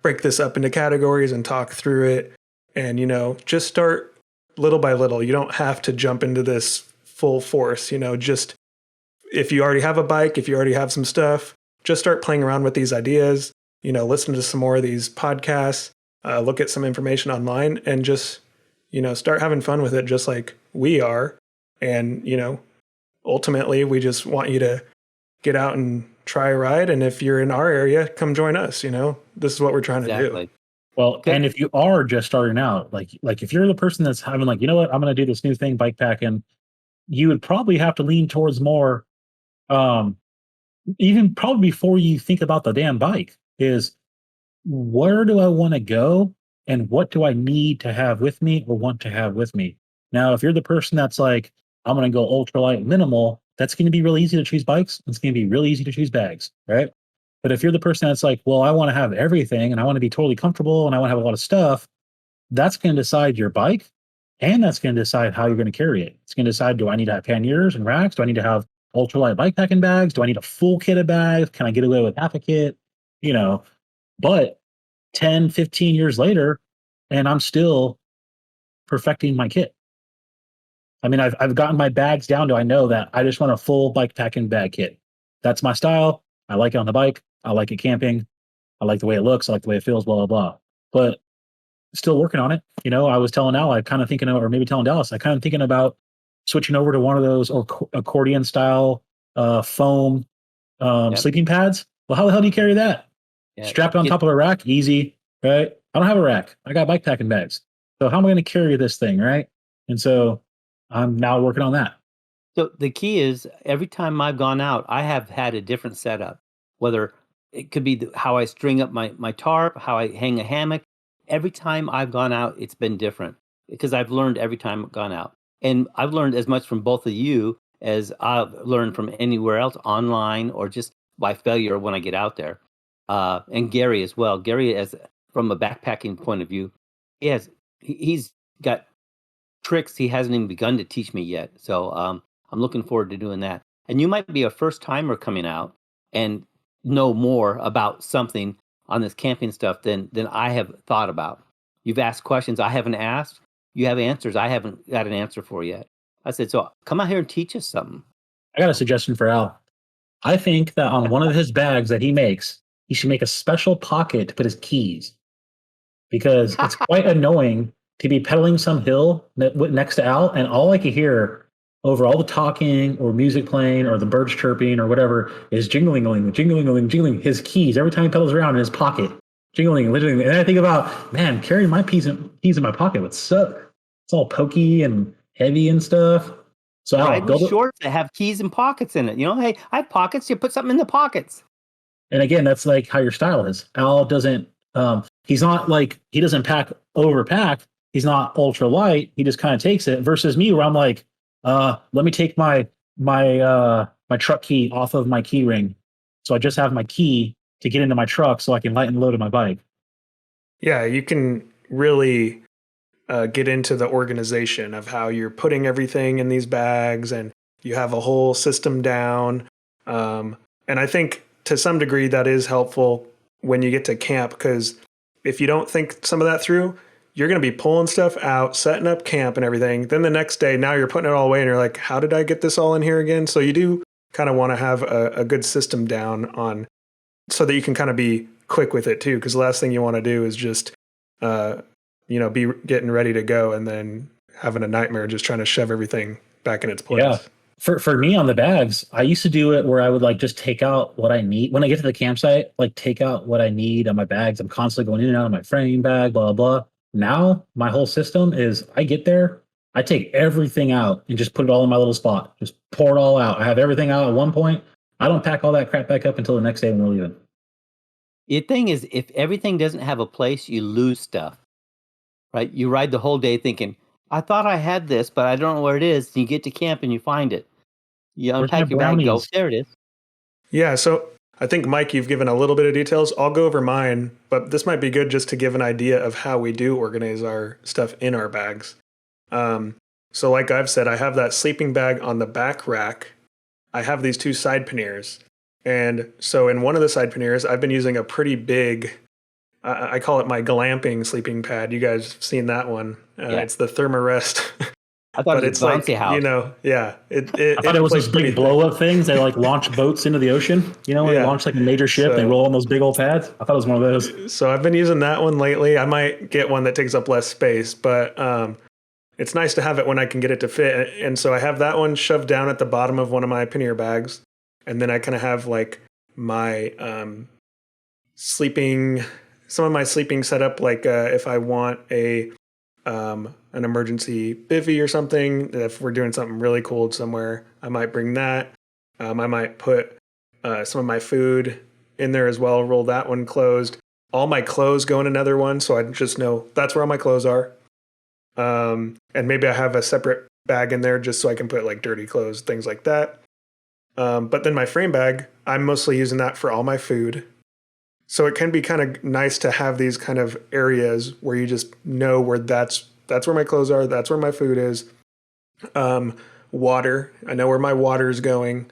break this up into categories and talk through it. And, just start little by little. You don't have to jump into this full force, just if you already have a bike, if you already have some stuff, just start playing around with these ideas, listen to some more of these podcasts, look at some information online, and just, start having fun with it just like we are. And, ultimately we just want you to get out and try a ride. And if you're in our area, come join us. This is what we're trying to do. Well, and if you are just starting out, like if you're the person that's having like, I'm going to do this new thing, bike packing, you would probably have to lean towards more, even probably before you think about the damn bike, is where do I want to go and what do I need to have with me or want to have with me? Now, if you're the person that's like, I'm going to go ultralight minimal, that's going to be really easy to choose bikes. It's going to be really easy to choose bags, right? But if you're the person that's like, well, I want to have everything and I want to be totally comfortable and I want to have a lot of stuff, that's going to decide your bike, and that's going to decide how you're going to carry it. It's going to decide, do I need to have panniers and racks? Do I need to have ultralight bike packing bags? Do I need a full kit of bags? Can I get away with half a kit? You know, but 10, 15 years later, and I'm still perfecting my kit. I mean, I've gotten my bags down to, I know that I just want a full bike packing bag kit. That's my style. I like it on the bike. I like it camping. I like the way it looks. I like the way it feels, blah, blah, blah. But still working on it. You know, I was telling Al, I kind of thinking, or maybe telling Dallas, I kind of thinking about switching over to one of those accordion style foam sleeping pads. Well, how the hell do you carry that? Yeah. Strap it on top of a rack, easy, right? I don't have a rack. I got bike packing bags. So how am I going to carry this thing, right? And so I'm now working on that. So the key is every time I've gone out, I have had a different setup, whether it could be how I string up my tarp, how I hang a hammock. Every time I've gone out, it's been different because I've learned every time I've gone out. And I've learned as much from both of you as I've learned from anywhere else online or just by failure when I get out there. And Gary as well. Gary, as from a backpacking point of view, he's got tricks he hasn't even begun to teach me yet. So I'm looking forward to doing that. And you might be a first timer coming out and know more about something on this camping stuff than I have thought about. You've asked questions I haven't asked. You have answers I haven't got an answer for yet. I said, so come out here and teach us something. I got a suggestion for Al. I think that on one of his bags that he makes, he should make a special pocket to put his keys, because it's quite annoying to be pedaling some hill next to Al, and all I could hear over all the talking or music playing or the birds chirping or whatever is jingling his keys every time he pedals around in his pocket, jingling, literally. And I think about, man, carrying my keys in my pocket would suck. It's all pokey and heavy and stuff. So Al, ride with shorts that have keys and pockets in it. You know, hey, I have pockets. You put something in the pockets. And again, that's like how your style is. Al doesn't. He's not like, he doesn't overpack. He's not ultra light. He just kind of takes it. Versus me, where I'm like, let me take my truck key off of my key ring, so I just have my key to get into my truck, so I can lighten the load of my bike. Yeah, you can really get into the organization of how you're putting everything in these bags, and you have a whole system down. And I think to some degree that is helpful when you get to camp, because if you don't think some of that through, you're going to be pulling stuff out, setting up camp and everything. Then the next day, now you're putting it all away and you're like, how did I get this all in here again? So you do kind of want to have a good system down on, so that you can kind of be quick with it too. Because the last thing you want to do is just, be getting ready to go and then having a nightmare just trying to shove everything back in its place. Yeah. For me on the bags, I used to do it where I would like just take out what I need. When I get to the campsite, like take out what I need on my bags. I'm constantly going in and out of my framing bag, blah, blah, blah. Now my whole system is, I get there, I take everything out and just put it all in my little spot. Just pour it all out. I have everything out at one point. I don't pack all that crap back up until the next day when we're leaving. The thing is, if everything doesn't have a place, you lose stuff, right? You ride the whole day thinking, I thought I had this, but I don't know where it is. And you get to camp and you find it. You unpack your bag and go, there it is. Yeah, so I think, Mike, you've given a little bit of details. I'll go over mine, but this might be good just to give an idea of how we do organize our stuff in our bags. So like I've said, I have that sleeping bag on the back rack. I have these two side panniers. And so in one of the side panniers, I've been using a pretty big, I call it my glamping sleeping pad. You guys have seen that one. It's the Thermarest. I thought it was a bouncy house. I thought it was those big blow-up things. They like launch boats into the ocean. You know, when they launch like a major ship, they roll on those big old pads. I thought it was one of those. So I've been using that one lately. I might get one that takes up less space, but it's nice to have it when I can get it to fit. And so I have that one shoved down at the bottom of one of my pannier bags. And then I kind of have like my some of my sleeping setup, like if I want a an emergency bivvy or something. If we're doing something really cold somewhere, I might bring that. I might put some of my food in there as well, roll that one closed. All my clothes go in another one, so I just know that's where all my clothes are. And maybe I have a separate bag in there just so I can put like dirty clothes, things like that. But then my frame bag, I'm mostly using that for all my food. So it can be kind of nice to have these kind of areas where you just know where that's where my clothes are, that's where my food is. Water, I know where my water is going.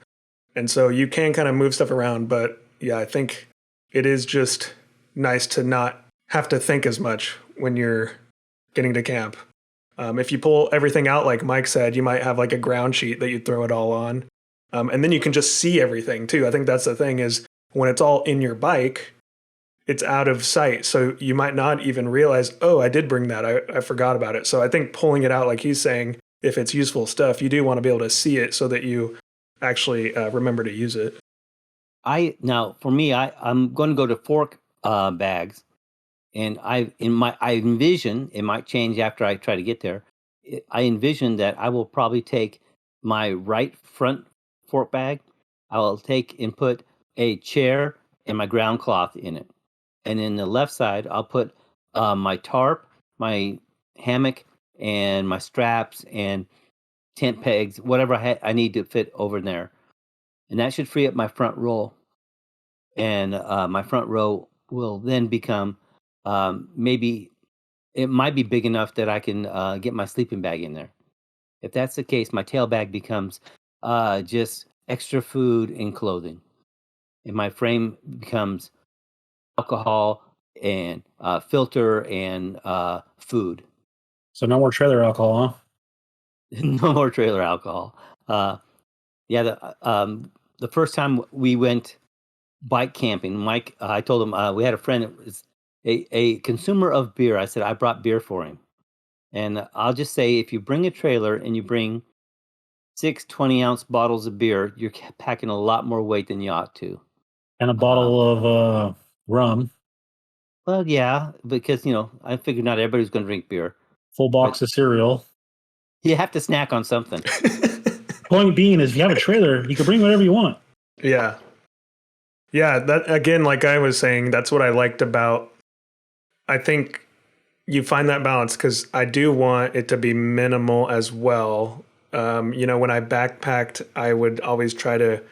And so you can kind of move stuff around, but yeah, I think it is just nice to not have to think as much when you're getting to camp. If you pull everything out, like Mike said, you might have like a ground sheet that you throw it all on. And then you can just see everything too. I think that's the thing is when it's all in your bike, it's out of sight. So you might not even realize, oh, I did bring that. I forgot about it. So I think pulling it out, like he's saying, if it's useful stuff, you do want to be able to see it so that you actually remember to use it. Now for me, I'm going to go to fork bags, and I envision it might change after I try to get there. I envision that I will probably take my right front fork bag. I will take and put a chair and my ground cloth in it, and in the left side I'll put my tarp, my hammock, and my straps and tent pegs, whatever I need to fit over there. And that should free up my front row. And my front row will then become maybe it might be big enough that I can get my sleeping bag in there. If that's the case, my tail bag becomes just extra food and clothing. And my frame becomes alcohol and filter and food. So no more trailer alcohol, huh? No more trailer alcohol. The first time we went bike camping, Mike, I told him we had a friend that was a consumer of beer. I said I brought beer for him, and I'll just say if you bring a trailer and you bring 6 20-ounce bottles of beer, you're packing a lot more weight than you ought to. And a bottle of rum. Well, yeah, because I figured not everybody's going to drink beer. Full box of cereal. You have to snack on something. Point being is if you have a trailer, you can bring whatever you want. Yeah. Yeah, that again, like I was saying, that's what I liked about, I think you find that balance because I do want it to be minimal as well. When I backpacked, I would always try to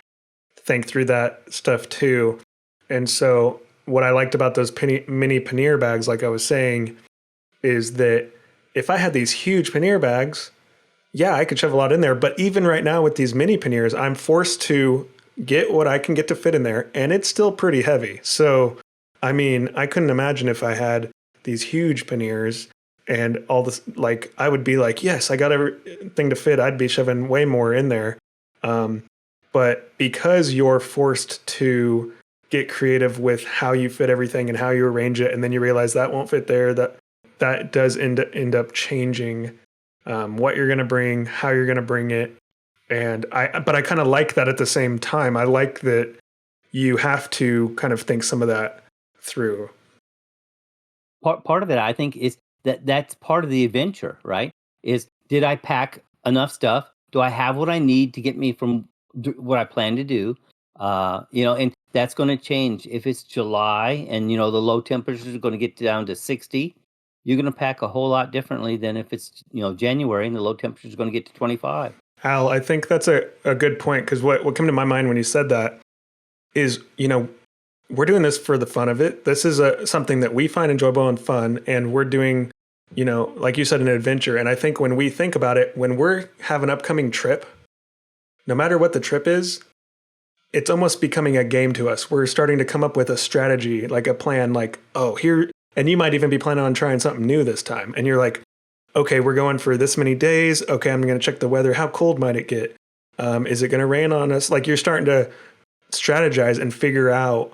think through that stuff too. And so what I liked about those mini pannier bags, like I was saying, is that if I had these huge pannier bags, yeah, I could shove a lot in there. But even right now with these mini panniers, I'm forced to get what I can get to fit in there, and it's still pretty heavy. So, I mean, I couldn't imagine if I had these huge panniers and all this, like, I would be like, yes, I got everything to fit. I'd be shoving way more in there. But because you're forced to get creative with how you fit everything and how you arrange it, and then you realize that won't fit there, that does end up changing what you're going to bring, how you're going to bring it. But I kind of like that at the same time. I like that you have to kind of think some of that through. Part of it, I think, is that's part of the adventure, right? Is did I pack enough stuff? Do I have what I need to get me from what I plan to do? And that's going to change. If it's July and, the low temperatures are going to get down to 60, you're going to pack a whole lot differently than if it's, January and the low temperatures are going to get to 25. Al, I think that's a good point because what came to my mind when you said that is, we're doing this for the fun of it. This is something that we find enjoyable and fun, and we're doing, like you said, an adventure. And I think when we think about it, when we have an upcoming trip, no matter what the trip is, it's almost becoming a game to us. We're starting to come up with a strategy, like a plan, like, oh, here, and you might even be planning on trying something new this time. And you're like, okay, we're going for this many days. Okay, I'm going to check the weather. How cold might it get? Is it going to rain on us? Like you're starting to strategize and figure out,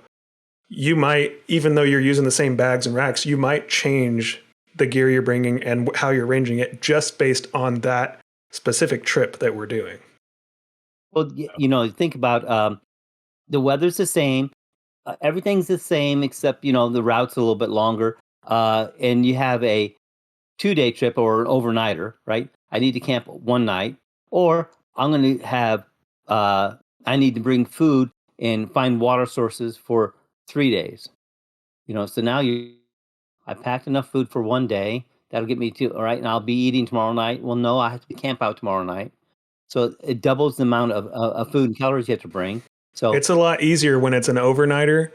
you might, even though you're using the same bags and racks, you might change the gear you're bringing and how you're arranging it just based on that specific trip that we're doing. Well, think about the weather's the same. Everything's the same except, the route's a little bit longer. And you have a 2-day trip or an overnighter, right? I need to camp one night, or I'm going to have, I need to bring food and find water sources for 3 days. So now I packed enough food for one day. That'll get me to, all right, and I'll be eating tomorrow night. Well, no, I have to camp out tomorrow night. So it doubles the amount of food and calories you have to bring. So it's a lot easier when it's an overnighter.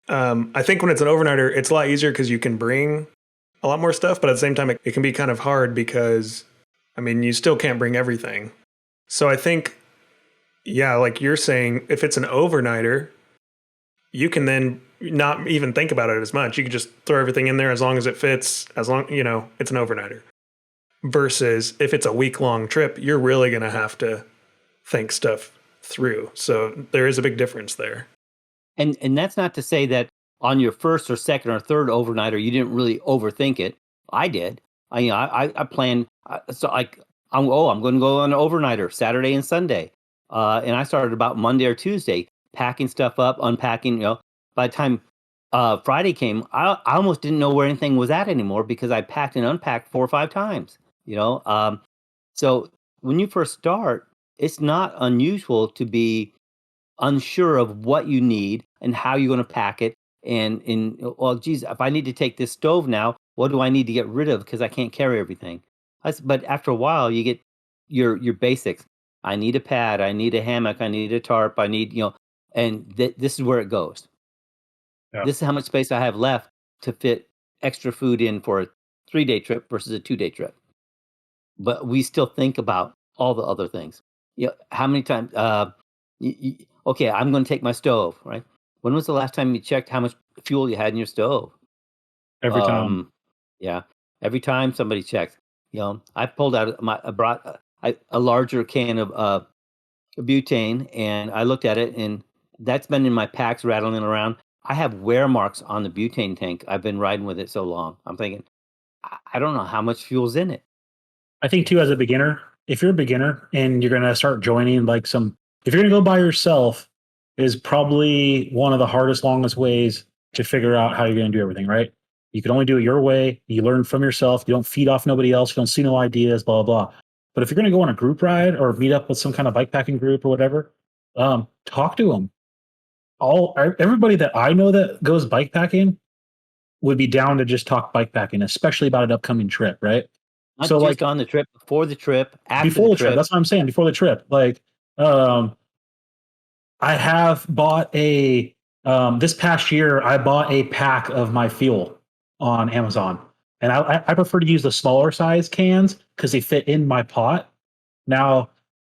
I think when it's an overnighter, it's a lot easier because you can bring a lot more stuff, but at the same time, it can be kind of hard because, you still can't bring everything. So I think, yeah, like you're saying, if it's an overnighter, you can then not even think about it as much. You can just throw everything in there as long as it fits, it's an overnighter. Versus if it's a week-long trip, you're really going to have to think stuff through. So there is a big difference there. And that's not to say that on your first or second or third overnighter, you didn't really overthink it. I did. I planned. So I'm going to go on an overnighter Saturday and Sunday. And I started about Monday or Tuesday, packing stuff up, unpacking. By the time Friday came, I almost didn't know where anything was at anymore because I packed and unpacked 4 or 5 times. So when you first start, it's not unusual to be unsure of what you need and how you're going to pack it. And well, geez, if I need to take this stove now, what do I need to get rid of because I can't carry everything? But after a while, you get your basics. I need a pad. I need a hammock. I need a tarp. I need, and this is where it goes. Yeah. This is how much space I have left to fit extra food in for a 3-day trip versus a 2-day trip. But we still think about all the other things. How many times? Okay, I'm going to take my stove, right? When was the last time you checked how much fuel you had in your stove? Every time. Yeah, every time somebody checks. I pulled out I brought a larger can of butane, and I looked at it, and that's been in my packs rattling around. I have wear marks on the butane tank. I've been riding with it so long. I'm thinking, I don't know how much fuel's in it. I think too, as a beginner, if you're a beginner and you're going to start joining if you're going to go by yourself, is probably one of the hardest, longest ways to figure out how you're going to do everything, right? You can only do it your way. You learn from yourself. You don't feed off nobody else. You don't see no ideas, blah, blah, blah. But if you're going to go on a group ride or meet up with some kind of bikepacking group or whatever, talk to them. Everybody that I know that goes bikepacking would be down to just talk bikepacking, especially about an upcoming trip, right? Not so just on the trip, before the trip, after before the trip. That's what I'm saying. Before the trip, I have bought this past year, I bought a pack of my fuel on Amazon. And I prefer to use the smaller size cans because they fit in my pot. Now,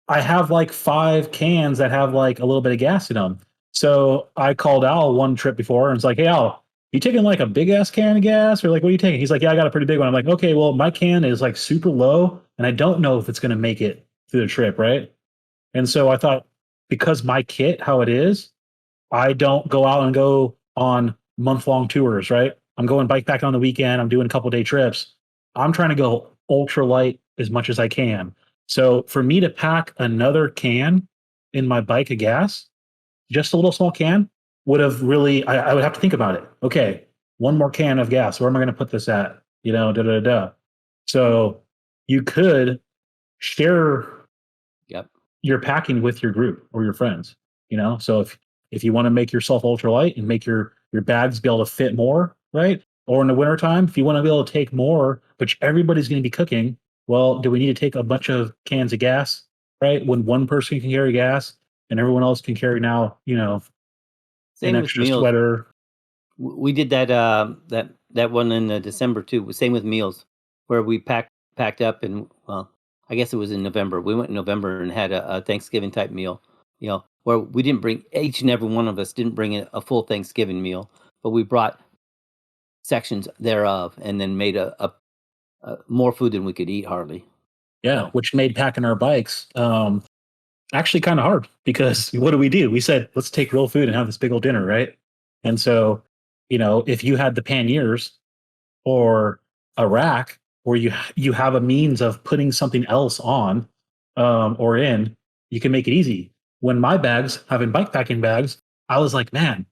I have 5 cans that have a little bit of gas in them. So I called Al one trip before and was like, hey, Al, you taking a big ass can of gas? Or what are you taking? He's like, yeah, I got a pretty big one. I'm like, okay, well, my can is super low and I don't know if it's going to make it through the trip, right? And so I thought, because my kit, how it is, I don't go out and go on month-long tours, right? I'm going bikepacking on the weekend. I'm doing a couple-day trips. I'm trying to go ultra light as much as I can. So for me to pack another can in my bike of gas, just a little small can, would have really, I would have to think about it. Okay, one more can of gas. Where am I going to put this at? So you could share your packing with your group or your friends, So if you want to make yourself ultralight and make your bags be able to fit more, right? Or in the wintertime, if you want to be able to take more, but everybody's going to be cooking, well, do we need to take a bunch of cans of gas, right? When one person can carry gas and everyone else can carry now, Same an with extra meals. sweater. We did that that one in December too. Same with meals, where we packed up, and I guess it was in November. We went in November and had a Thanksgiving type meal. Where we didn't bring, each and every one of us didn't bring a full Thanksgiving meal, but we brought sections thereof, and then made a more food than we could eat hardly. Yeah, which made packing our bikes actually kind of hard, because what do? We said, let's take real food and have this big old dinner, right? And so, if you had the panniers or a rack where you have a means of putting something else on or in, you can make it easy. When my bags, having bikepacking bags, I was like, man,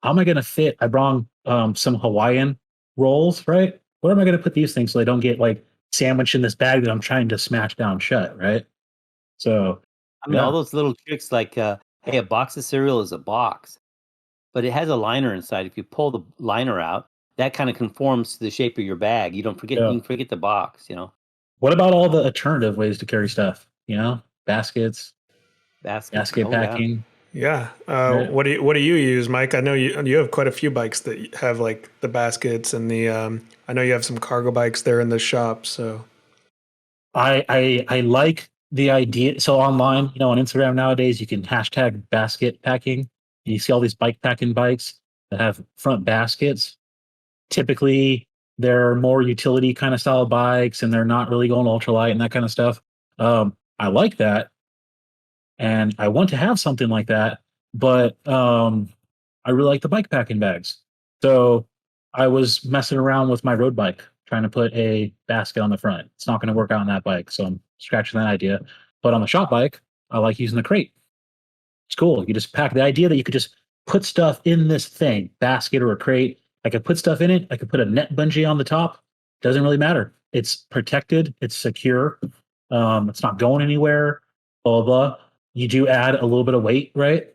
how am I going to fit? I brought some Hawaiian rolls, right? where am I going to put these things so they don't get like sandwiched in this bag that I'm trying to smash down shut, right? So, I mean, all those little tricks like, hey, a box of cereal is a box, but it has a liner inside. If you pull the liner out, that kind of conforms to the shape of your bag. You don't forget. Yeah. You can forget the box. You know, what about all the alternative ways to carry stuff? You know, baskets, basket Oh, yeah. packing. Yeah. Right. What do you use, Mike? I know you have quite a few bikes that have like the baskets and the. I know you have some cargo bikes there in the shop. So I like the idea. So online, you know, on Instagram nowadays, you can hashtag basket packing. And you see all these bike packing bikes that have front baskets. Typically, they're more utility kind of style bikes, and they're not really going ultralight and that kind of stuff. I like that, and I want to have something like that, but I really like the bike packing bags. So I was messing around with my road bike, trying to put a basket on the front. It's not going to work out on that bike, so I'm scratching that idea. But on the shop bike, I like using the crate. It's cool. You just pack the idea that you could just put stuff in this thing, basket or a crate. I could put stuff in it. I could put a net bungee on the top. Doesn't really matter. It's protected. It's secure. It's not going anywhere. Blah, blah, blah. You do add a little bit of weight, right?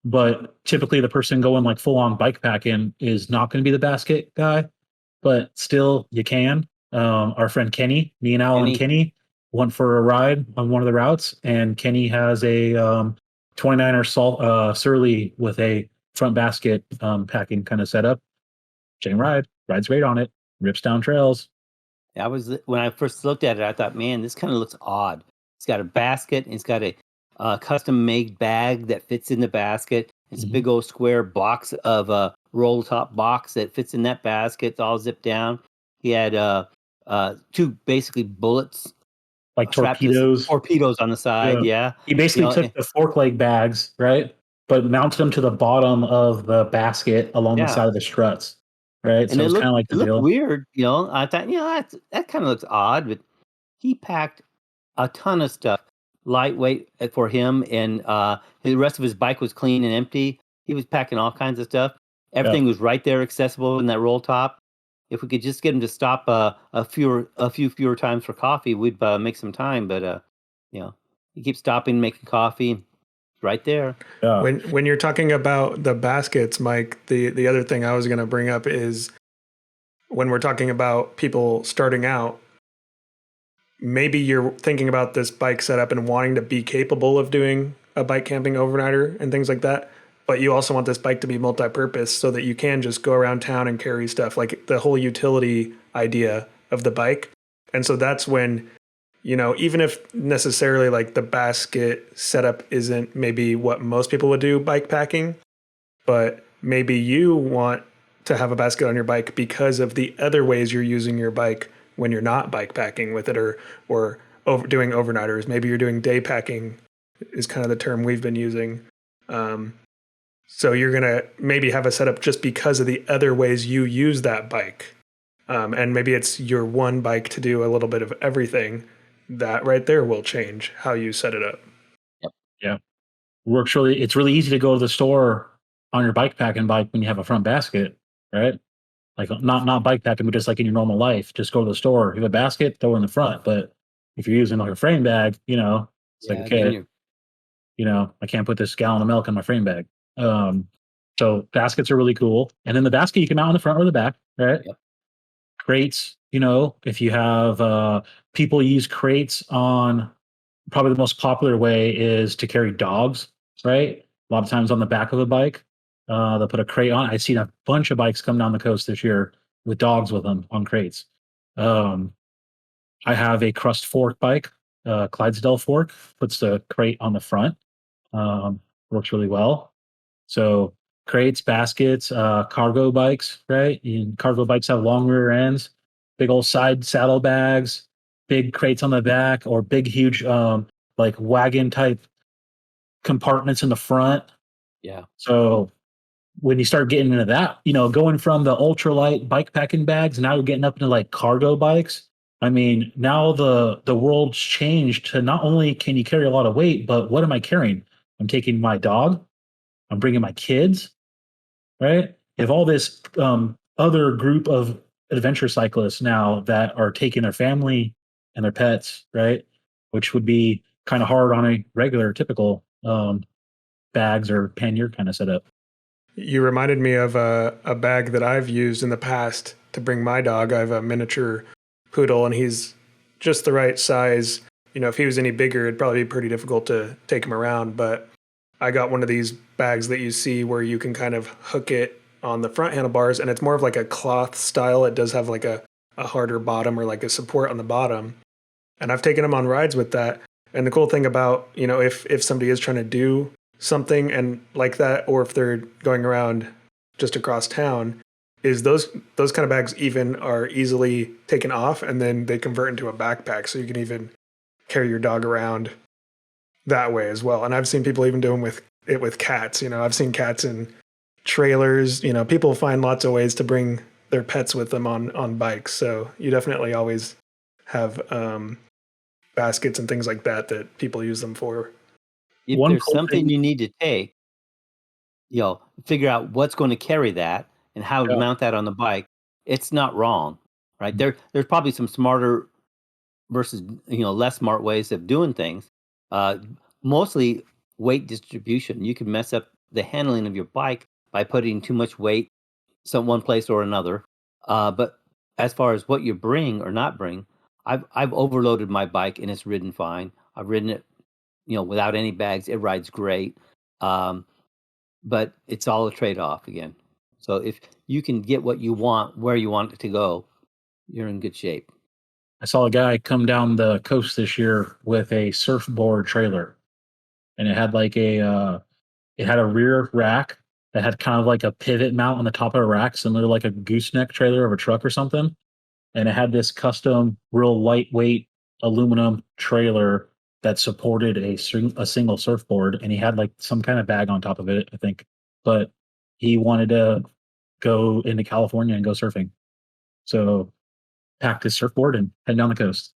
But typically the person going like full on bike packing is not going to be the basket guy, but still you can. Our friend Kenny, me and Al and Kenny went for a ride on one of the routes, and Kenny has a 29er Surly with a front basket packing kind of setup. Chain rides great on it, rips down trails. I was when I first looked at it, I thought, man, this kind of looks odd. It's got a basket, and it's got a custom made bag that fits in the basket. It's a big old square box of a roll top box that fits in that basket. It's all zipped down. He had two basically bullets, like torpedoes on the side. Yeah. He basically took the fork leg bags, right, but mounted them to the bottom of the basket along the side of the struts, right? And so it was kind of like the looked deal. weird. You know, I thought, that kind of looks odd, but he packed a ton of stuff, lightweight for him, and the rest of his bike was clean and empty. He was packing all kinds of stuff. Everything was right there, accessible in that roll top. If we could just get him to stop a few fewer times for coffee, we'd make some time. But he keeps stopping, making coffee, right there. Yeah. When you're talking about the baskets, Mike, the other thing I was going to bring up is when we're talking about people starting out, maybe you're thinking about this bike setup and wanting to be capable of doing a bike camping overnighter and things like that. But you also want this bike to be multi-purpose so that you can just go around town and carry stuff, like the whole utility idea of the bike. And so that's when, even if necessarily like the basket setup isn't maybe what most people would do bike packing, but maybe you want to have a basket on your bike because of the other ways you're using your bike when you're not bike packing with it or doing overnighters. Maybe you're doing day packing is kind of the term we've been using. So you're going to maybe have a setup just because of the other ways you use that bike. And maybe it's your one bike to do a little bit of everything. That right there will change how you set it up. Yep. Yeah. It's really easy to go to the store on your bike packing bike when you have a front basket, right? Like not bike packing, but just like in your normal life, just go to the store. You have a basket, throw it in the front. But if you're using like a frame bag, it's like, okay, I can't put this gallon of milk in my frame bag. So baskets are really cool. And then the basket you can mount on the front or the back, right? Yep. Crates, if you have people use crates on, probably the most popular way is to carry dogs, right? A lot of times on the back of a bike, they'll put a crate on. I've seen a bunch of bikes come down the coast this year with dogs with them on crates. I have a crust fork bike, Clydesdale fork, puts the crate on the front. Works really well. So crates, baskets, cargo bikes, right? And cargo bikes have long rear ends, big old side saddle bags, big crates on the back, or big, huge, like wagon type compartments in the front. Yeah. So when you start getting into that, going from the ultralight bike packing bags, now you're getting up into like cargo bikes. I mean, now the world's changed to not only can you carry a lot of weight, but what am I carrying? I'm taking my dog. I'm bringing my kids, right? You have all this other group of adventure cyclists now that are taking their family and their pets, right? Which would be kind of hard on a regular, typical bags or pannier kind of setup. You reminded me of a bag that I've used in the past to bring my dog. I have a miniature poodle, and he's just the right size. You know, if he was any bigger, it'd probably be pretty difficult to take him around. But I got one of these bags that you see where you can kind of hook it on the front handlebars, and it's more of like a cloth style. It does have like a harder bottom or like a support on the bottom. And I've taken him on rides with that. And the cool thing about, you know, if somebody is trying to do something and like that, or if they're going around just across town, is those kind of bags even are easily taken off, and then they convert into a backpack, so you can even carry your dog around that way as well. And I've seen people even doing with cats. You know, I've seen cats in trailers. You know, people find lots of ways to bring their pets with them on bikes. So you definitely always have baskets and things like that people use them for. If One there's cool something thing- you need to take, figure out what's going to carry that and how to Yeah. mount that on the bike. It's not wrong, right? There's probably some smarter versus less smart ways of doing things. Mostly weight distribution. You can mess up the handling of your bike by putting too much weight one place or another. But as far as what you bring or not bring, I've overloaded my bike and it's ridden fine. I've ridden it, without any bags. It rides great. But it's all a trade-off again. So if you can get what you want where you want it to go, you're in good shape. I saw a guy come down the coast this year with a surfboard trailer, and it had like it had a rear rack that had kind of like a pivot mount on the top of a rack, similar to like a gooseneck trailer of a truck or something. And it had this custom, real lightweight aluminum trailer that supported a single surfboard, and he had like some kind of bag on top of it, I think. But he wanted to go into California and go surfing, so packed his surfboard and head down the coast.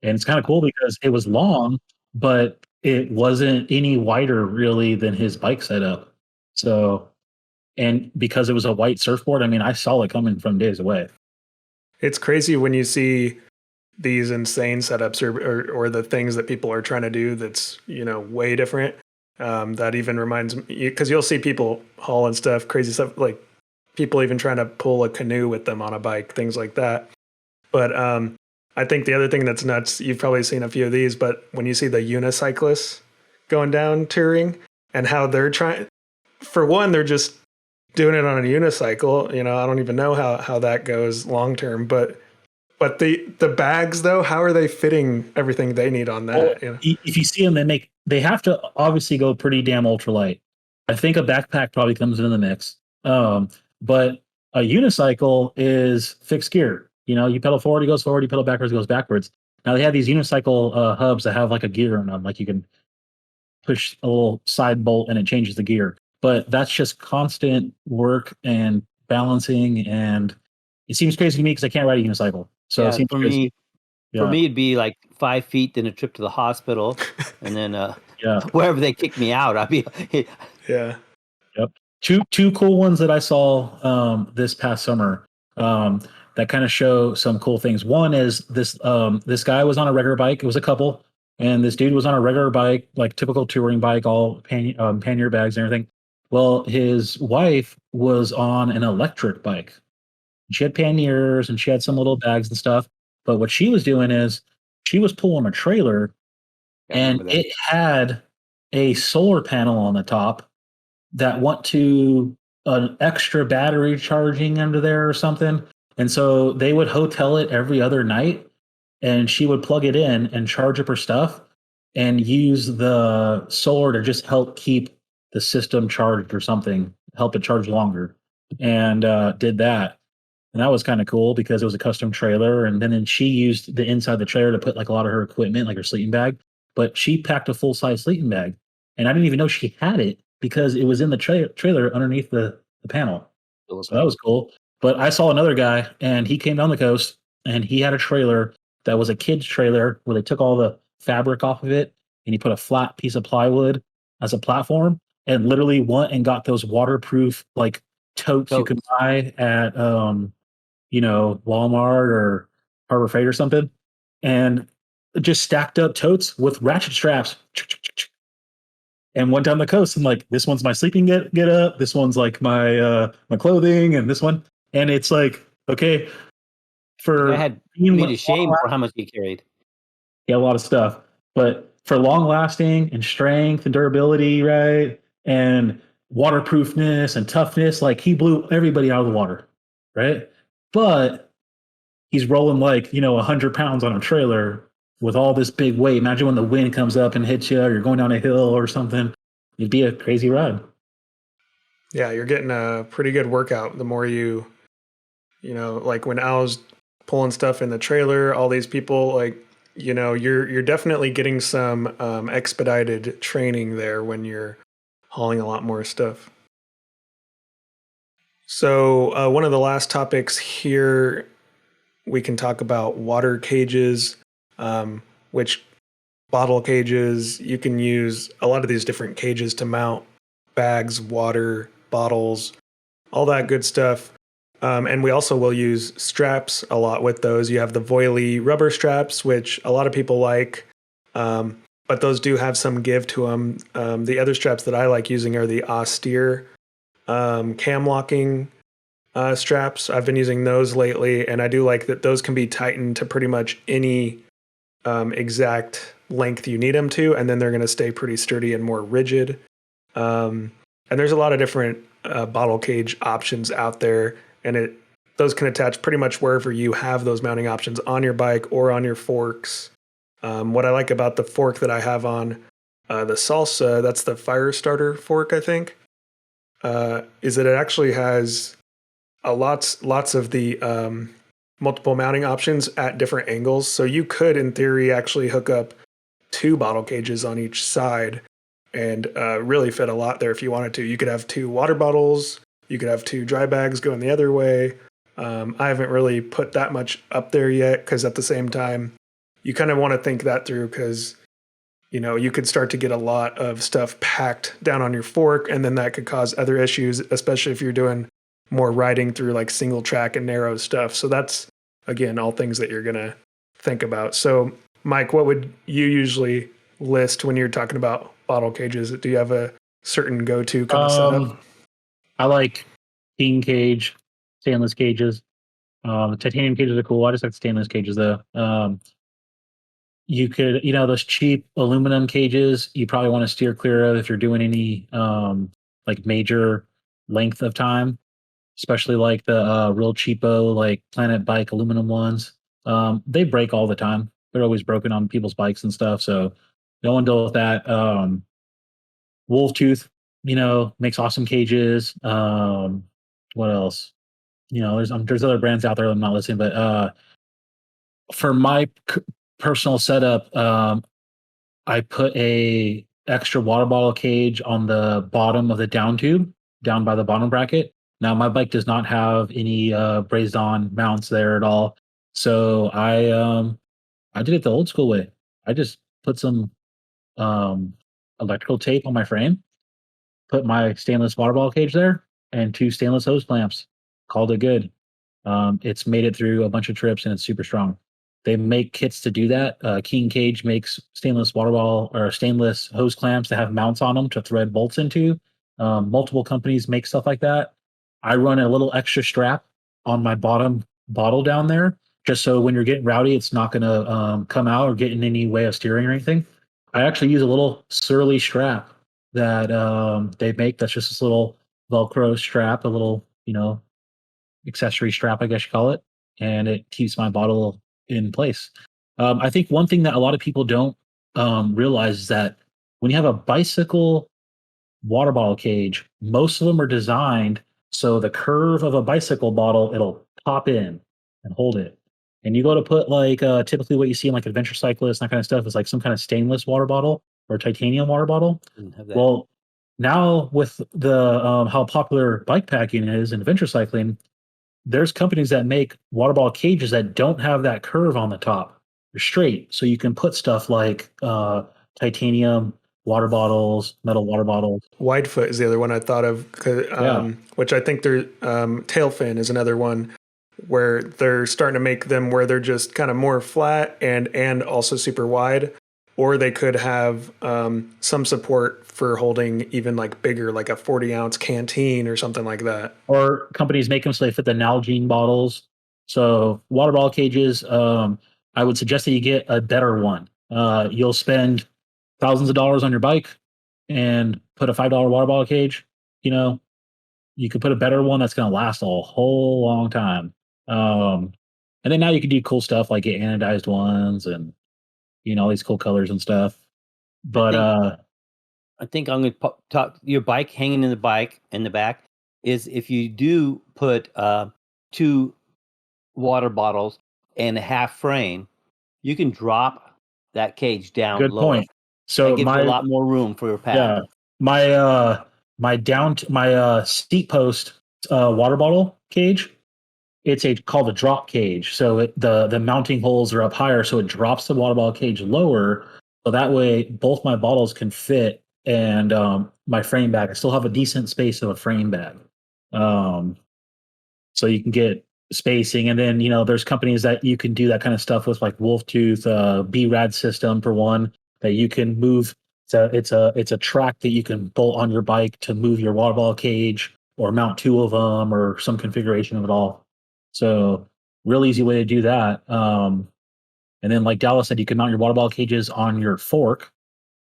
And it's kind of cool because it was long, but it wasn't any wider really than his bike setup. So, and because it was a white surfboard, I mean, I saw it coming from days away. It's crazy when you see these insane setups or the things that people are trying to do that's, way different. That even reminds me, because you'll see people hauling stuff, crazy stuff, like people even trying to pull a canoe with them on a bike, things like that. But I think the other thing that's nuts, you've probably seen a few of these, but when you see the unicyclists going down touring and how they're trying, for one, they're just doing it on a unicycle. I don't even know how that goes long term, but the bags though, how are they fitting everything they need on that? Well, if you see them, they have to obviously go pretty damn ultralight. I think a backpack probably comes into the mix. But a unicycle is fixed gear. You pedal forward, it goes forward. You pedal backwards, it goes backwards. Now they have these unicycle hubs that have like a gear in them, like you can push a little side bolt and it changes the gear. But that's just constant work and balancing, and it seems crazy to me because I can't ride a unicycle. So it seems for crazy. me, it'd be like 5 feet, then a trip to the hospital, and then Yeah. wherever they kick me out, I'd be. Yeah. Yep. Two cool ones that I saw this past summer that kind of show some cool things. One is this guy was on a regular bike. It was a couple, and this dude was on a regular bike, like typical touring bike, all pannier bags and everything. Well, his wife was on an electric bike. She had panniers and she had some little bags and stuff. But what she was doing is she was pulling a trailer, and it had a solar panel on the top that went to an extra battery charging under there or something. And so they would hotel it every other night, and she would plug it in and charge up her stuff and use the solar to just help keep the system charged or something, help it charge longer, and did that. And that was kind of cool because it was a custom trailer. And then she used the inside of the trailer to put like a lot of her equipment, like her sleeping bag. But she packed a full-size sleeping bag. And I didn't even know she had it because it was in the trailer underneath the panel. So that was cool. But I saw another guy, and he came down the coast, and he had a trailer that was a kid's trailer where they took all the fabric off of it, and he put a flat piece of plywood as a platform, and literally went and got those waterproof like totes you can buy at Walmart or Harbor Freight or something, and just stacked up totes with ratchet straps. And went down the coast and like, this one's my sleeping get up, this one's like my clothing, and this one. And it's like, okay, for I had me to shame for how much he carried. Yeah, a lot of stuff. But for long lasting and strength and durability, right? And waterproofness and toughness, like he blew everybody out of the water, right? But he's rolling like, 100 pounds on a trailer with all this big weight. Imagine when the wind comes up and hits you, or you're going down a hill or something. It'd be a crazy ride. Yeah, you're getting a pretty good workout. The more like when Al's pulling stuff in the trailer, all these people, like, you're definitely getting some expedited training there when you're hauling a lot more stuff. So one of the last topics here, we can talk about water cages, which bottle cages, you can use a lot of these different cages to mount bags, water, bottles, all that good stuff. And we also will use straps a lot with those. You have the Voiley rubber straps, which a lot of people like, but those do have some give to them. The other straps that I like using are the Austere cam locking straps. I've been using those lately, and I do like that those can be tightened to pretty much any exact length you need them to, and then they're going to stay pretty sturdy and more rigid. And there's a lot of different bottle cage options out there, and those can attach pretty much wherever you have those mounting options on your bike or on your forks. What I like about the fork that I have on the Salsa, that's the fire starter fork, I think, is that it actually has lots of the multiple mounting options at different angles. So you could, in theory, actually hook up 2 bottle cages on each side and really fit a lot there if you wanted to. You could have 2 water bottles. You could have 2 dry bags going the other way. I haven't really put that much up there yet because at the same time, you kind of want to think that through because, you could start to get a lot of stuff packed down on your fork, and then that could cause other issues, especially if you're doing more riding through like single track and narrow stuff. So that's, again, all things that you're going to think about. So Mike, what would you usually list when you're talking about bottle cages? Do you have a certain go-to kind of setup? I like king cage, stainless cages. The titanium cages are cool. I just like stainless cages though. You could, those cheap aluminum cages, you probably want to steer clear of if you're doing any like major length of time, especially like the real cheapo, like Planet Bike aluminum ones. They break all the time. They're always broken on people's bikes and stuff. So don't deal with that. Wolf Tooth, makes awesome cages. What else? There's other brands out there that I'm not listening, but for my personal setup, I put a extra water bottle cage on the bottom of the down tube, down by the bottom bracket. Now my bike does not have any brazed on mounts there at all, so I did it the old school way. I just put some electrical tape on my frame, put my stainless water bottle cage there, and 2 stainless hose clamps. Called it good. It's made it through a bunch of trips and it's super strong. They make kits to do that. King Cage makes stainless water bottle or stainless hose clamps that have mounts on them to thread bolts into. Multiple companies make stuff like that. I run a little extra strap on my bottom bottle down there, just so when you're getting rowdy, it's not going to come out or get in any way of steering or anything. I actually use a little Surly strap that they make. That's just this little Velcro strap, a little, accessory strap, I guess you call it, and it keeps my bottle in place. I think one thing that a lot of people don't realize is that when you have a bicycle water bottle cage, most of them are designed so the curve of a bicycle bottle, it'll pop in and hold it. And you go to put like typically what you see in like adventure cyclists, that kind of stuff, is like some kind of stainless water bottle or titanium water bottle. Well, now with the how popular bike packing is in adventure cycling, there's companies that make water bottle cages that don't have that curve on the top. They're straight. So you can put stuff like titanium water bottles, metal water bottles. Widefoot is the other one I thought of, which I think Tailfin is another one. where they're starting to make them where they're just kind of more flat and also super wide, or they could have some support for holding even like bigger, like a 40-ounce canteen or something like that. Or companies make them so they fit the Nalgene bottles. So water bottle cages, I would suggest that you get a better one. You'll spend thousands of dollars on your bike and put a $5 water bottle cage. You know, you could put a better one that's going to last a whole long time. And then now you can do cool stuff like get anodized ones and all these cool colors and stuff. But I think I'm going to talk your bike hanging in the back is if you do put 2 water bottles and a half frame, you can drop that cage down good lower. point. So that gives you a lot more room for your pack. Yeah, my seat post water bottle cage, it's called a drop cage. So the mounting holes are up higher, so it drops the water bottle cage lower. So that way, both my bottles can fit, and my frame bag. I still have a decent space of a frame bag, so you can get spacing. And then there's companies that you can do that kind of stuff with, like Wolf Tooth, B-Rad system for one, that you can move. So it's a track that you can bolt on your bike to move your water bottle cage or mount 2 of them or some configuration of it all. So real easy way to do that. And then like Dallas said, you can mount your water bottle cages on your fork,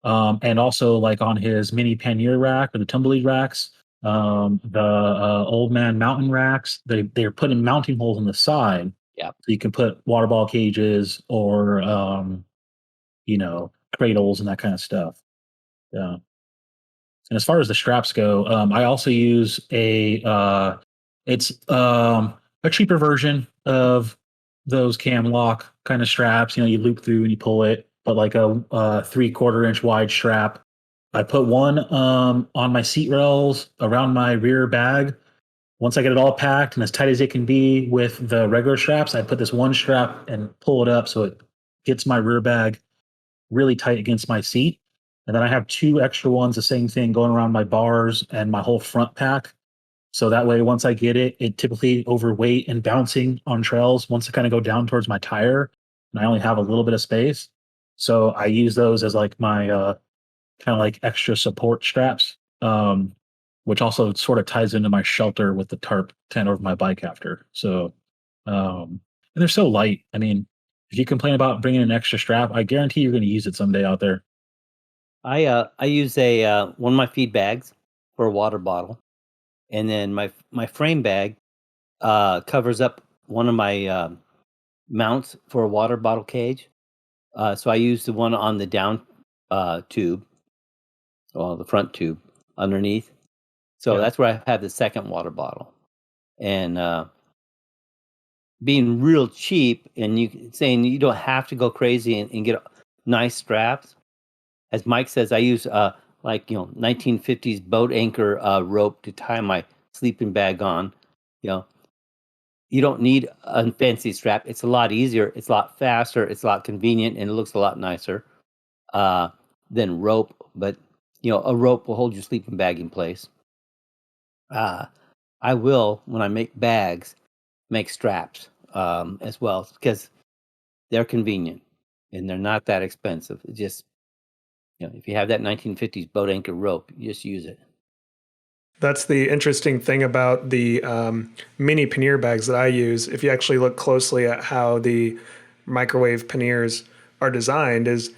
and also like on his mini pannier rack or the tumbleweed racks, the old man mountain racks. They're putting mounting holes on the side. Yeah. So you can put water bottle cages or cradles and that kind of stuff. Yeah. And as far as the straps go, I also use it's a cheaper version of those cam lock kind of straps. You loop through and you pull it, but like a 3/4 inch wide strap. I put one on my seat rails around my rear bag. Once I get it all packed and as tight as it can be with the regular straps, I put this one strap and pull it up so it gets my rear bag really tight against my seat. And then I have 2 extra ones, the same thing, going around my bars and my whole front pack. So that way, once I get it typically overweight and bouncing on trails wants to kind of go down towards my tire, and I only have a little bit of space. So I use those as like my kind of like extra support straps, which also sort of ties into my shelter with the tarp tent over my bike after. So, and they're so light. I mean, if you complain about bringing an extra strap, I guarantee you're going to use it someday out there. I use one of my feed bags for a water bottle, and then my frame bag covers up one of my mounts for a water bottle cage. So I use the one on the down tube, or the front tube underneath. So that's where I have the second water bottle. And being real cheap, and saying you don't have to go crazy and get nice straps. As Mike says, I use 1950s boat anchor rope to tie my sleeping bag on. You don't need a fancy strap. It's a lot easier. It's a lot faster. It's a lot convenient, and it looks a lot nicer than rope. But a rope will hold your sleeping bag in place. I will, when I make bags, make straps as well, because they're convenient and they're not that expensive. It just if you have that 1950s boat anchor rope, you just use it. That's the interesting thing about the mini pannier bags that I use. If you actually look closely at how the microwave panniers are designed, is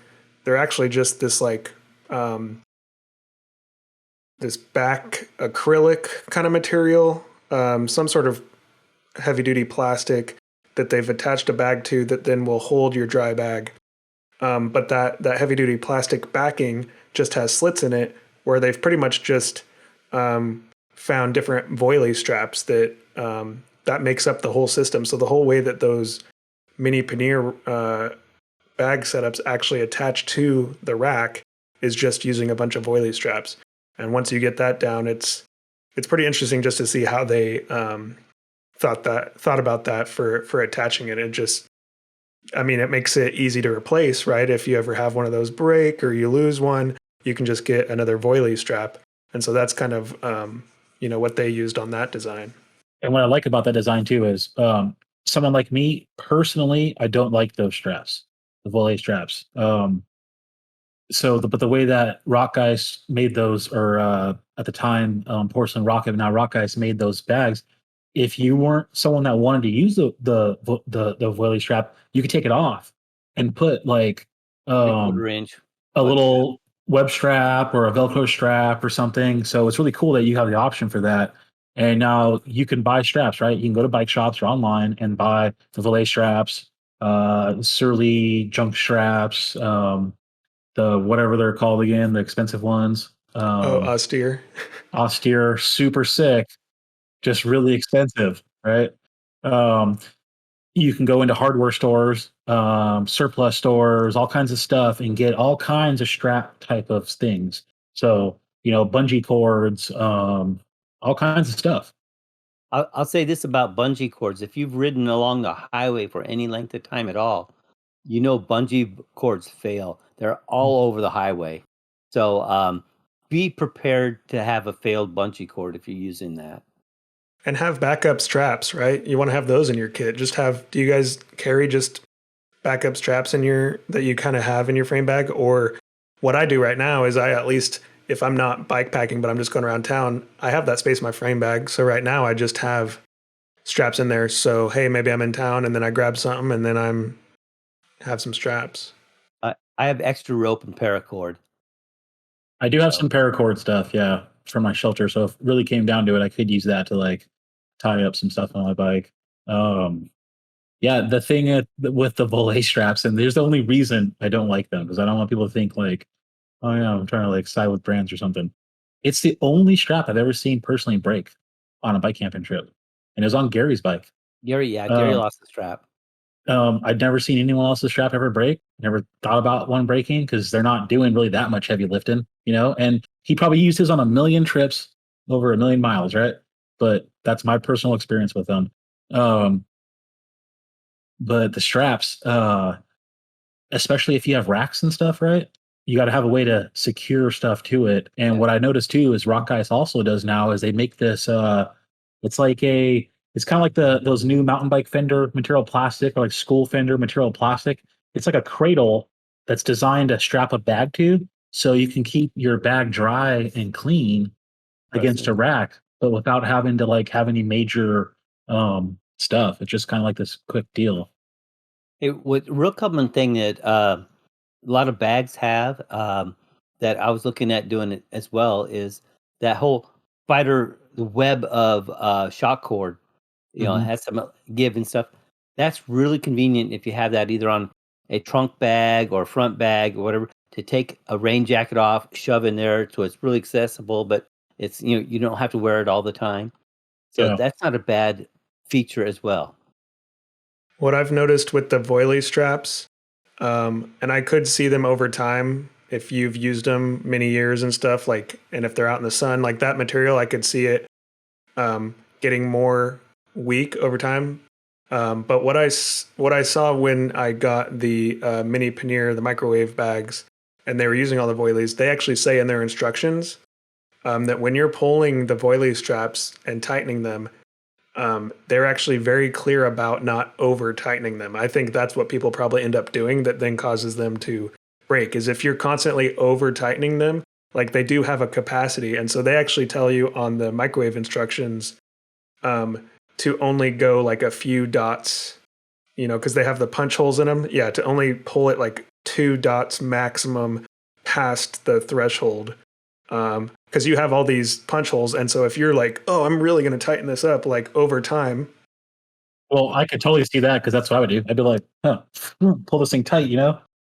they're actually just this like this back acrylic kind of material, some sort of heavy duty plastic that they've attached a bag to that then will hold your dry bag. But that heavy duty plastic backing just has slits in it where they've pretty much just found different voily straps that makes up the whole system. So the whole way that those mini pannier bag setups actually attach to the rack is just using a bunch of voily straps. And once you get that down, it's pretty interesting just to see how they thought about that for attaching it. It just, it makes it easy to replace, right? If you ever have one of those break or you lose one, you can just get another voily strap. And so that's kind of, what they used on that design. And what I like about that design too is someone like me personally, I don't like those straps, the volley straps. But the way that Rock Guys made those, or at the time, Porcelain Rocket, now Rock Guys made those bags. If you weren't someone that wanted to use the volley strap, you could take it off and put like 3/4 inch. a web strap. little web strap or a Velcro strap or something. So it's really cool that you have the option for that. And now you can buy straps, right? You can go to bike shops or online and buy the volley straps, Surly junk straps, the whatever they're called again, the expensive ones. Austere. Austere, super sick, just really expensive, right? You can go into hardware stores, surplus stores, all kinds of stuff, and get all kinds of strap type of things. So, bungee cords, all kinds of stuff. I'll say this about bungee cords. If you've ridden along the highway for any length of time at all, bungee cords fail. They're all over the highway. So be prepared to have a failed bungee cord if you're using that. And have backup straps, right? You want to have those in your kit. Do you guys carry just backup straps that you kind of have in your frame bag? Or what I do right now is at least if I'm not bike packing, but I'm just going around town, I have that space in my frame bag. So right now I just have straps in there. So, hey, maybe I'm in town and then I grab something and then have some straps. I have extra rope and paracord. I do have some paracord stuff, yeah, for my shelter. So if it really came down to it, I could use that to like tie up some stuff on my bike. Yeah, the thing with the volley straps, and there's the only reason I don't like them, because I don't want people to think like, oh yeah, I'm trying to like side with brands or something. It's the only strap I've ever seen personally break on a bike camping trip, and it was on Gary's bike. Gary lost the strap. I'd never seen anyone else's strap ever break. Never thought about one breaking because they're not doing really that much heavy lifting, And he probably used his on a million trips over 1 million miles, right? But that's my personal experience with them. But the straps, especially if you have racks and stuff, right? You got to have a way to secure stuff to it. And what I noticed too is Rock Guys also does now is they make this. It's kind of like those new mountain bike fender material plastic, or like school fender material plastic. It's like a cradle that's designed to strap a bag to, so you can keep your bag dry and clean against a rack, but without having to like have any major stuff. It's just kind of like this quick deal. What real common thing that a lot of bags have that I was looking at doing it as well is that whole the web of shock cord. It has some give and stuff. That's really convenient if you have that either on a trunk bag or front bag or whatever, to take a rain jacket off, shove in there, so it's really accessible, but it's you don't have to wear it all the time. So that's not a bad feature as well. What I've noticed with the volley straps, and I could see them over time if you've used them many years and stuff, and if they're out in the sun, like that material, I could see it getting more weak over time. But what I saw when I got the mini Pannier, the microwave bags, and they were using all the voilies, they actually say in their instructions that when you're pulling the voilie straps and tightening them, they're actually very clear about not over tightening them. I think that's what people probably end up doing that then causes them to break, is if you're constantly over tightening them, like they do have a capacity. And so they actually tell you on the microwave instructions to only go like a few dots, because they have the punch holes in them. Yeah, to only pull it like 2 dots maximum past the threshold. Because you have all these punch holes. And so if you're like, oh, I'm really going to tighten this up like over time. Well, I could totally see that, because that's what I would do. I'd be like, pull this thing tight,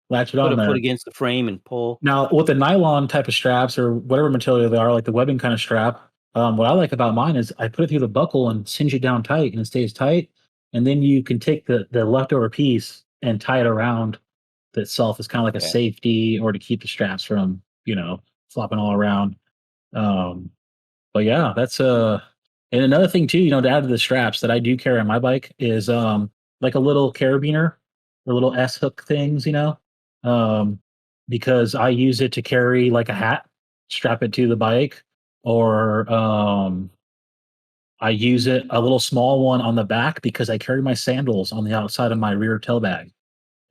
latch it on there. Put against the frame and pull. Now, with the nylon type of straps or whatever material they are, like the webbing kind of strap, what I like about mine is I put it through the buckle and cinch it down tight, and it stays tight. And then you can take the leftover piece and tie it around itself as kind of like a safety, or to keep the straps from, flopping all around. But yeah, that's and another thing too, to add to the straps that I do carry on my bike is like a little carabiner or little S hook things, because I use it to carry like a hat, strap it to the bike, or I use it a little small one on the back because I carry my sandals on the outside of my rear tail bag.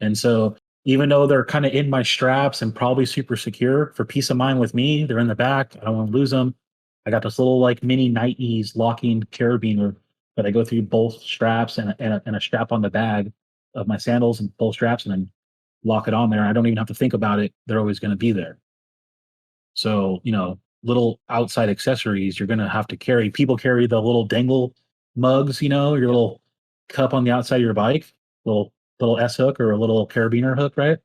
And so even though they're kind of in my straps and probably super secure, for peace of mind with me, they're in the back. I don't want to lose them. I got this little like mini night ease locking carabiner that I go through both straps and a strap on the bag of my sandals and both straps, and then lock it on there. I don't even have to think about it. They're always going to be there. So, little outside accessories you're going to have to carry. People carry the little dangle mugs, your little cup on the outside of your bike, little S hook or a little carabiner hook, right?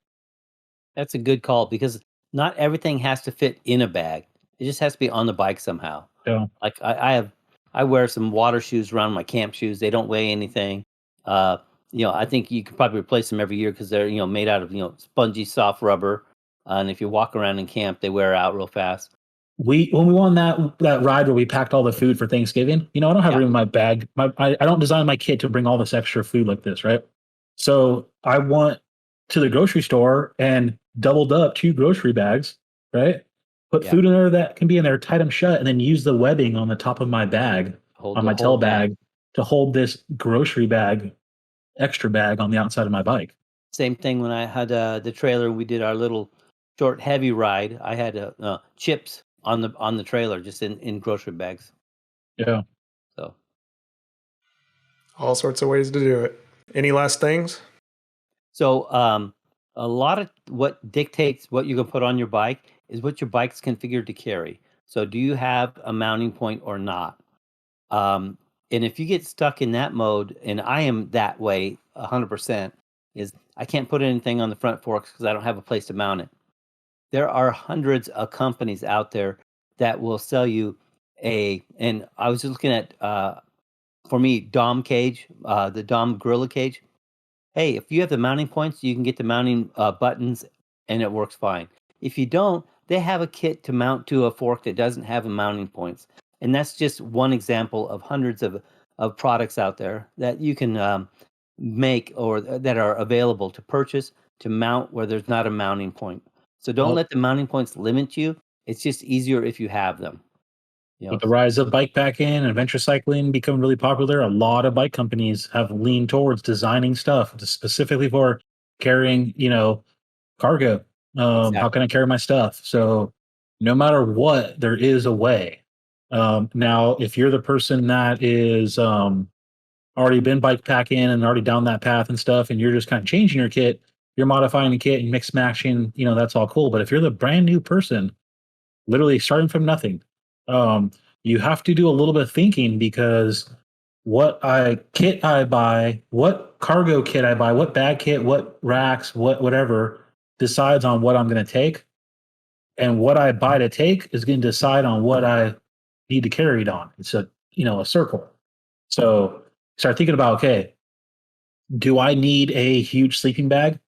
That's a good call because not everything has to fit in a bag. It just has to be on the bike somehow. Yeah. Like I wear some water shoes around my camp shoes. They don't weigh anything. I think you could probably replace them every year because they're made out of spongy soft rubber. And if you walk around in camp, they wear out real fast. When we won that ride where we packed all the food for Thanksgiving, I don't have room in my bag. I don't design my kit to bring all this extra food like this, right? So I went to the grocery store and doubled up 2 grocery bags, right? Put food in there that can be in there, tied them shut, and then use the webbing on the top of my bag, on my tail bag, to hold this grocery bag, extra bag on the outside of my bike. Same thing when I had the trailer. We did our little short, heavy ride. I had chips on the trailer, just in grocery bags. Yeah. So all sorts of ways to do it. Any last things? So a lot of what dictates what you're going to put on your bike is what your bike's configured to carry. So do you have a mounting point or not? And if you get stuck in that mode, and I am that way 100%, is I can't put anything on the front forks because I don't have a place to mount it. There are hundreds of companies out there that will sell you and I was just looking at, for me, Dom cage, the Dom Gorilla cage. Hey, if you have the mounting points, you can get the mounting buttons and it works fine. If you don't, they have a kit to mount to a fork that doesn't have a mounting points. And that's just one example of hundreds of products out there that you can make or that are available to purchase to mount where there's not a mounting point. So don't let the mounting points limit you. It's just easier if you have them. With the rise of bikepacking and adventure cycling becoming really popular, a lot of bike companies have leaned towards designing stuff specifically for carrying, cargo. Exactly. How can I carry my stuff? So no matter what, there is a way. Now, if you're the person that is already been bikepacking and already down that path and stuff, and you're just kind of changing your kit, you're modifying the kit and mix matching, that's all cool. But if you're the brand new person, literally starting from nothing, you have to do a little bit of thinking because what kit I buy, what cargo kit I buy, what bag kit, what racks, whatever decides on what I'm going to take. And what I buy to take is going to decide on what I need to carry it on. It's a circle. So start thinking about, okay, do I need a huge sleeping bag?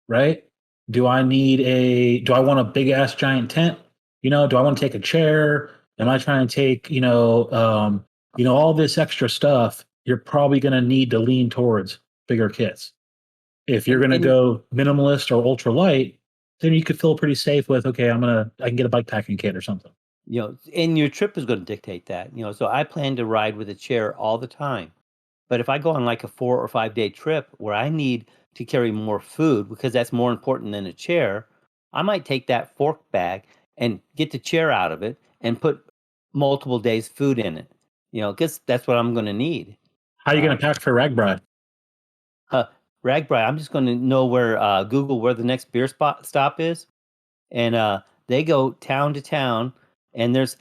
Right? Do I want a big ass giant tent? Do I want to take a chair? Am I trying to take, all this extra stuff? You're probably going to need to lean towards bigger kits. If you're going to go minimalist or ultra light, then you could feel pretty safe with, okay, I can get a bikepacking kit or something. And your trip is going to dictate that. So I plan to ride with a chair all the time. But if I go on like a 4 or 5 day trip where I need to carry more food because that's more important than a chair, I might take that fork bag and get the chair out of it and put multiple days food in it, because that's what I'm going to need. How are you going to pack for RAGBRAI? RAGBRAI, I'm just going to know Google where the next beer stop is. And they go town to town, and there's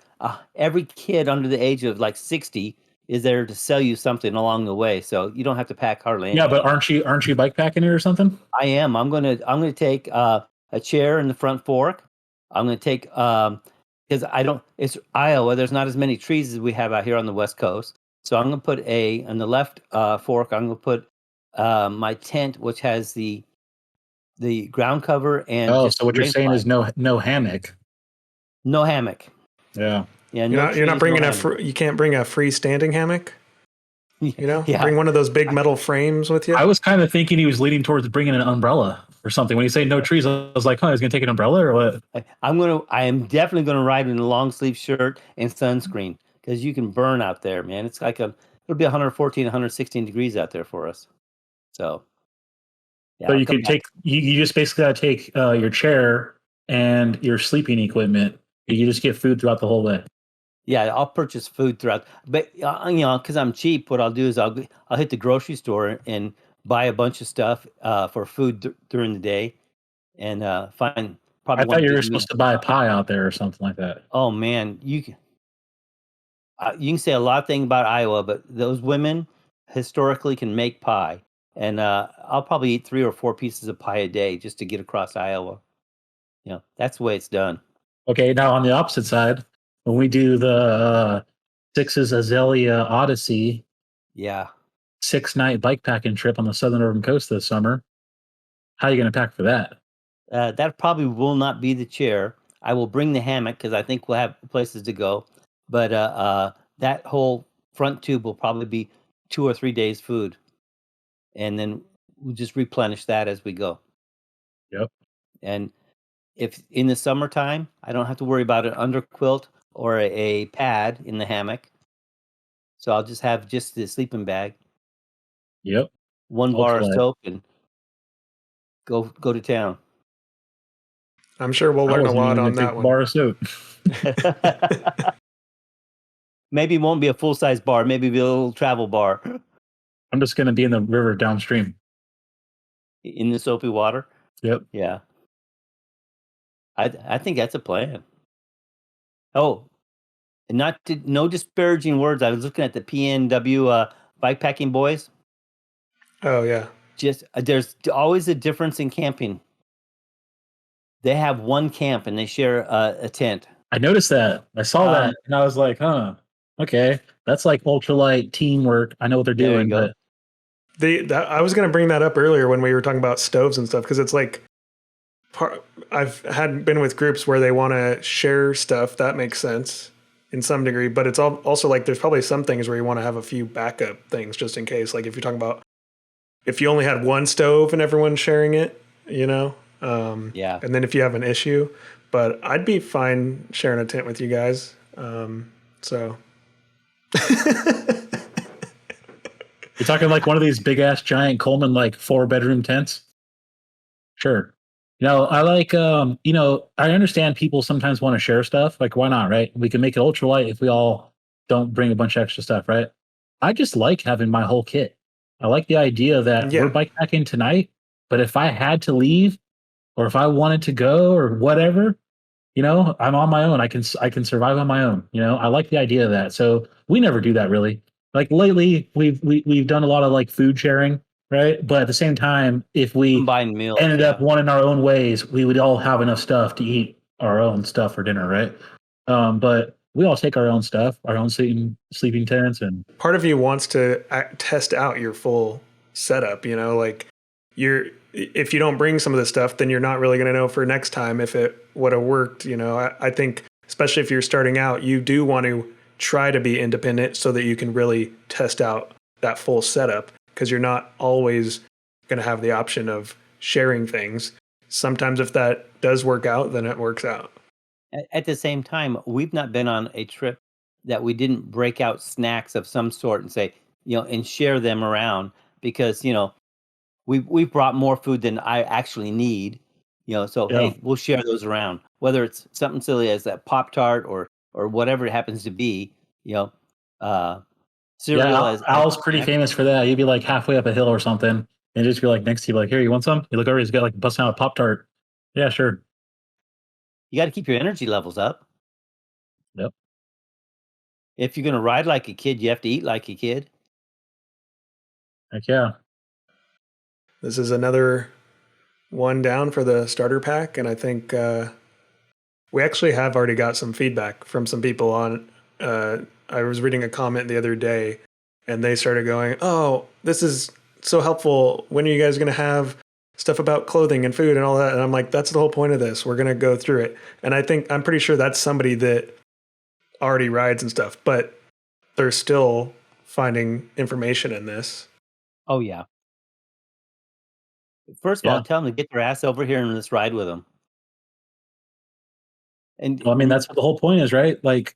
every kid under the age of like 60 is there to sell you something along the way. So you don't have to pack hardly anything. Yeah, but aren't you bikepacking it or something? I am. I'm going to take a chair in the front fork. I'm going to take because it's Iowa. There's not as many trees as we have out here on the West Coast. So I'm going to put on the left fork, I'm going to put my tent, which has the ground cover and. So what you're saying is no hammock. No hammock. Yeah. Yeah. You're not bringing you can't bring a freestanding hammock. Bring one of those big metal frames with you. I was kind of thinking he was leading towards bringing an umbrella or something. When you say no trees, I was like, he's going to take an umbrella or what? I am definitely going to ride in a long sleeve shirt and sunscreen because you can burn out there, man. It's like it'll be 114, 116 degrees out there for us. So, yeah. So I'll you come could back. take you just basically got to take your chair and your sleeping equipment. You just get food throughout the whole way. Yeah, I'll purchase food throughout, but because I'm cheap, what I'll do is I'll hit the grocery store and buy a bunch of stuff for food during the day, and find probably I one thought you were big meal. supposed to buy a pie out there or something like that. Oh man, you can say a lot of things about Iowa, but those women historically can make pie, and I'll probably eat 3 or 4 pieces of pie a day just to get across Iowa. That's the way it's done. Okay, now on the opposite side, when we do the Six's Azalea Odyssey Yeah. 6-night bikepacking trip on the southern urban coast this summer, how are you going to pack for that? That probably will not be the chair. I will bring the hammock because I think we'll have places to go. But that whole front tube will probably be 2 or 3 days food, and then we'll just replenish that as we go. Yep. And if in the summertime, I don't have to worry about an underquilt or a pad in the hammock, so I'll just have just the sleeping bag, Yep. 1 bar of Ultralight. soap, and go to town. I'm sure we'll I learn a wasn't lot even on gonna that take a one. bar of soap. Maybe it won't be a full-size bar. Maybe it'll be a little travel bar I'm just going to be in the river downstream. in the soapy water. Yep. Yeah, I think that's a plan. Oh, and no disparaging words. I was looking at the PNW bikepacking boys. Oh yeah. Just there's always a difference in camping. They have one camp and they share a tent. I noticed that. I saw that and I was like, huh, okay. That's like ultralight teamwork. I know what they're There you doing, go. but I was going to bring that up earlier when we were talking about stoves and stuff because it's like I've been with groups where they want to share stuff. That makes sense in some degree, but it's also like there's probably some things where you want to have a few backup things just in case. Like if you're talking about if you only had one stove and everyone's sharing it, Yeah. and then if you have an issue, but I'd be fine sharing a tent with you guys. So. you're talking like one of these big ass giant Coleman like 4-bedroom tents. Sure. I like I understand people sometimes want to share stuff. Like, why not, right? We can make it ultralight if we all don't bring a bunch of extra stuff, right? I just like having my whole kit. I like the idea that Yeah. we're bikepacking tonight, but if I had to leave or if I wanted to go or whatever, I'm on my own. I can survive on my own. I like the idea of that. So we never do that really. Like lately, we've done a lot of like food sharing, right? But at the same time, if we Combined meals. ended yeah. up wanting our own ways, we would all have enough stuff to eat our own stuff for dinner, right? But we all take our own stuff, our own sleeping tents, and Part of you wants to test out your full setup, like if you don't bring some of this stuff, then you're not really going to know for next time if it would have worked. I think especially if you're starting out, you do want to try to be independent so that you can really test out that full setup because you're not always going to have the option of sharing things. Sometimes if that does work out, then it works out. At the same time, we've not been on a trip that we didn't break out snacks of some sort and say, and share them around because, we've brought more food than I actually need, so Yeah. hey, we'll share those around, whether it's something silly as that Pop-Tart or whatever it happens to be, cereal. yeah, Al's pretty famous for that. You'd be like halfway up a hill or something, and just be like next to you, like, here, you want some? You look over, he's got like busting out a Pop-Tart. Yeah, sure. You got to keep your energy levels up. Yep. If you're going to ride like a kid, you have to eat like a kid. Heck yeah. This is another one down for the starter pack, and I think we actually have already got some feedback from some people on. I was reading a comment the other day, and they started going, "Oh, this is so helpful. When are you guys going to have stuff about clothing and food and all that?" And I'm like, "That's the whole point of this. We're going to go through it." And I'm pretty sure that's somebody that already rides and stuff, but they're still finding information in this. Oh yeah. First of all, tell them to get their ass over here and let's ride with them. And Well, I mean, that's what the whole point is, right? Like,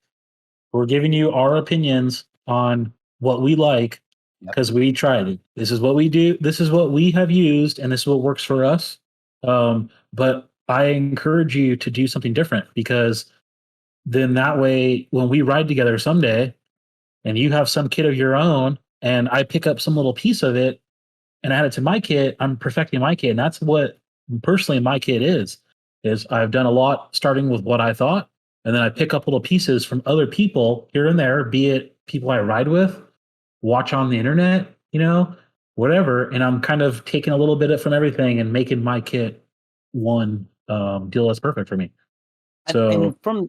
We're giving you our opinions on what we like because we tried it. This is what we do. This is what we have used, and this is what works for us. But I encourage you to do something different, because then that way, when we ride together someday and you have some kit of your own and I pick up some little piece of it and add it to my kit, I'm perfecting my kit. And that's what personally my kit is I've done a lot starting with what I thought. And then I pick up little pieces from other people here and there, be it people I ride with, watch on the internet, whatever. And I'm kind of taking a little bit from everything and making my kit one deal that's perfect for me. So and from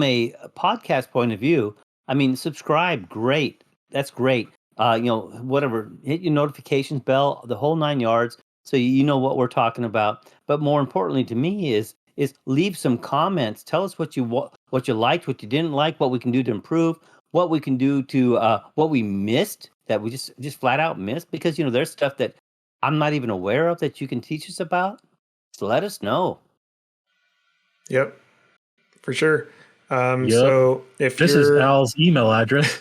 a podcast point of view, I mean, subscribe, great. That's great. Whatever, hit your notifications bell, the whole 9 yards, so you know what we're talking about. But more importantly to me is leave some comments. Tell us what you liked, what you didn't like, what we can do to improve, what we can do to what we missed that we just flat out missed, because there's stuff that I'm not even aware of that you can teach us about. So let us know. Yep, for sure. Yep. So if this is Al's email address.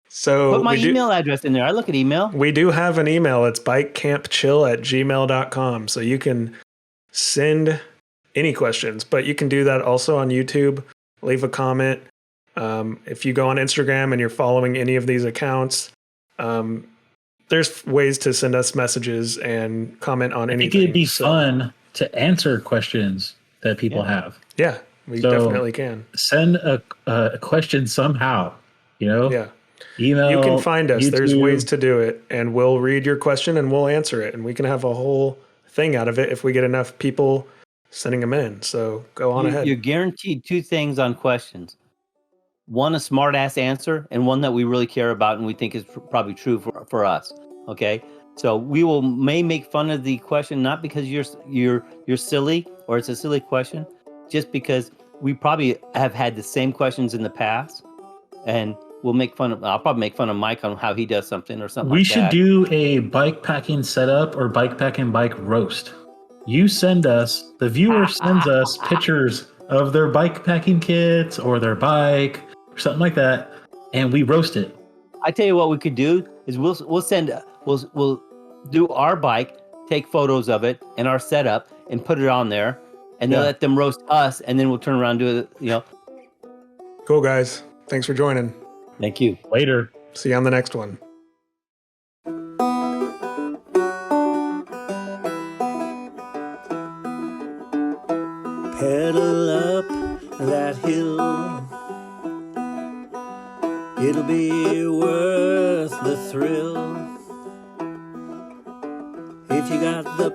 So put my email address in there. I look at email. We do have an email. It's bikecampchill@gmail.com. So you can send any questions, but you can do that also on YouTube. Leave a comment. If you go on Instagram and you're following any of these accounts, there's ways to send us messages and comment on anything. I think it'd be fun to answer questions that people have. Yeah, we definitely can. Send a question somehow, Yeah. Email. You can find us. YouTube. There's ways to do it, and we'll read your question and we'll answer it, and we can have a whole thing out of it if we get enough people sending them in. So go on ahead. You're guaranteed two things on questions. One, a smart ass answer, and one that we really care about and we think is probably true for us. Okay, so we may make fun of the question, not because you're silly or it's a silly question, just because we probably have had the same questions in the past, and I'll probably make fun of Mike on how he does something or something. We like should that. do a bike packing setup or bike packing bike roast. You send us, the viewer sends us pictures of their bike packing kits or their bike or something like that, and we roast it. I tell you what we could do is we'll do our bike, take photos of it and our setup and put it on there, and then let them roast us, and then we'll turn around and do it. Cool, guys. Thanks for joining. Thank you. Later. See you on the next one. Pedal up that hill, it'll be worth the thrill. If you got the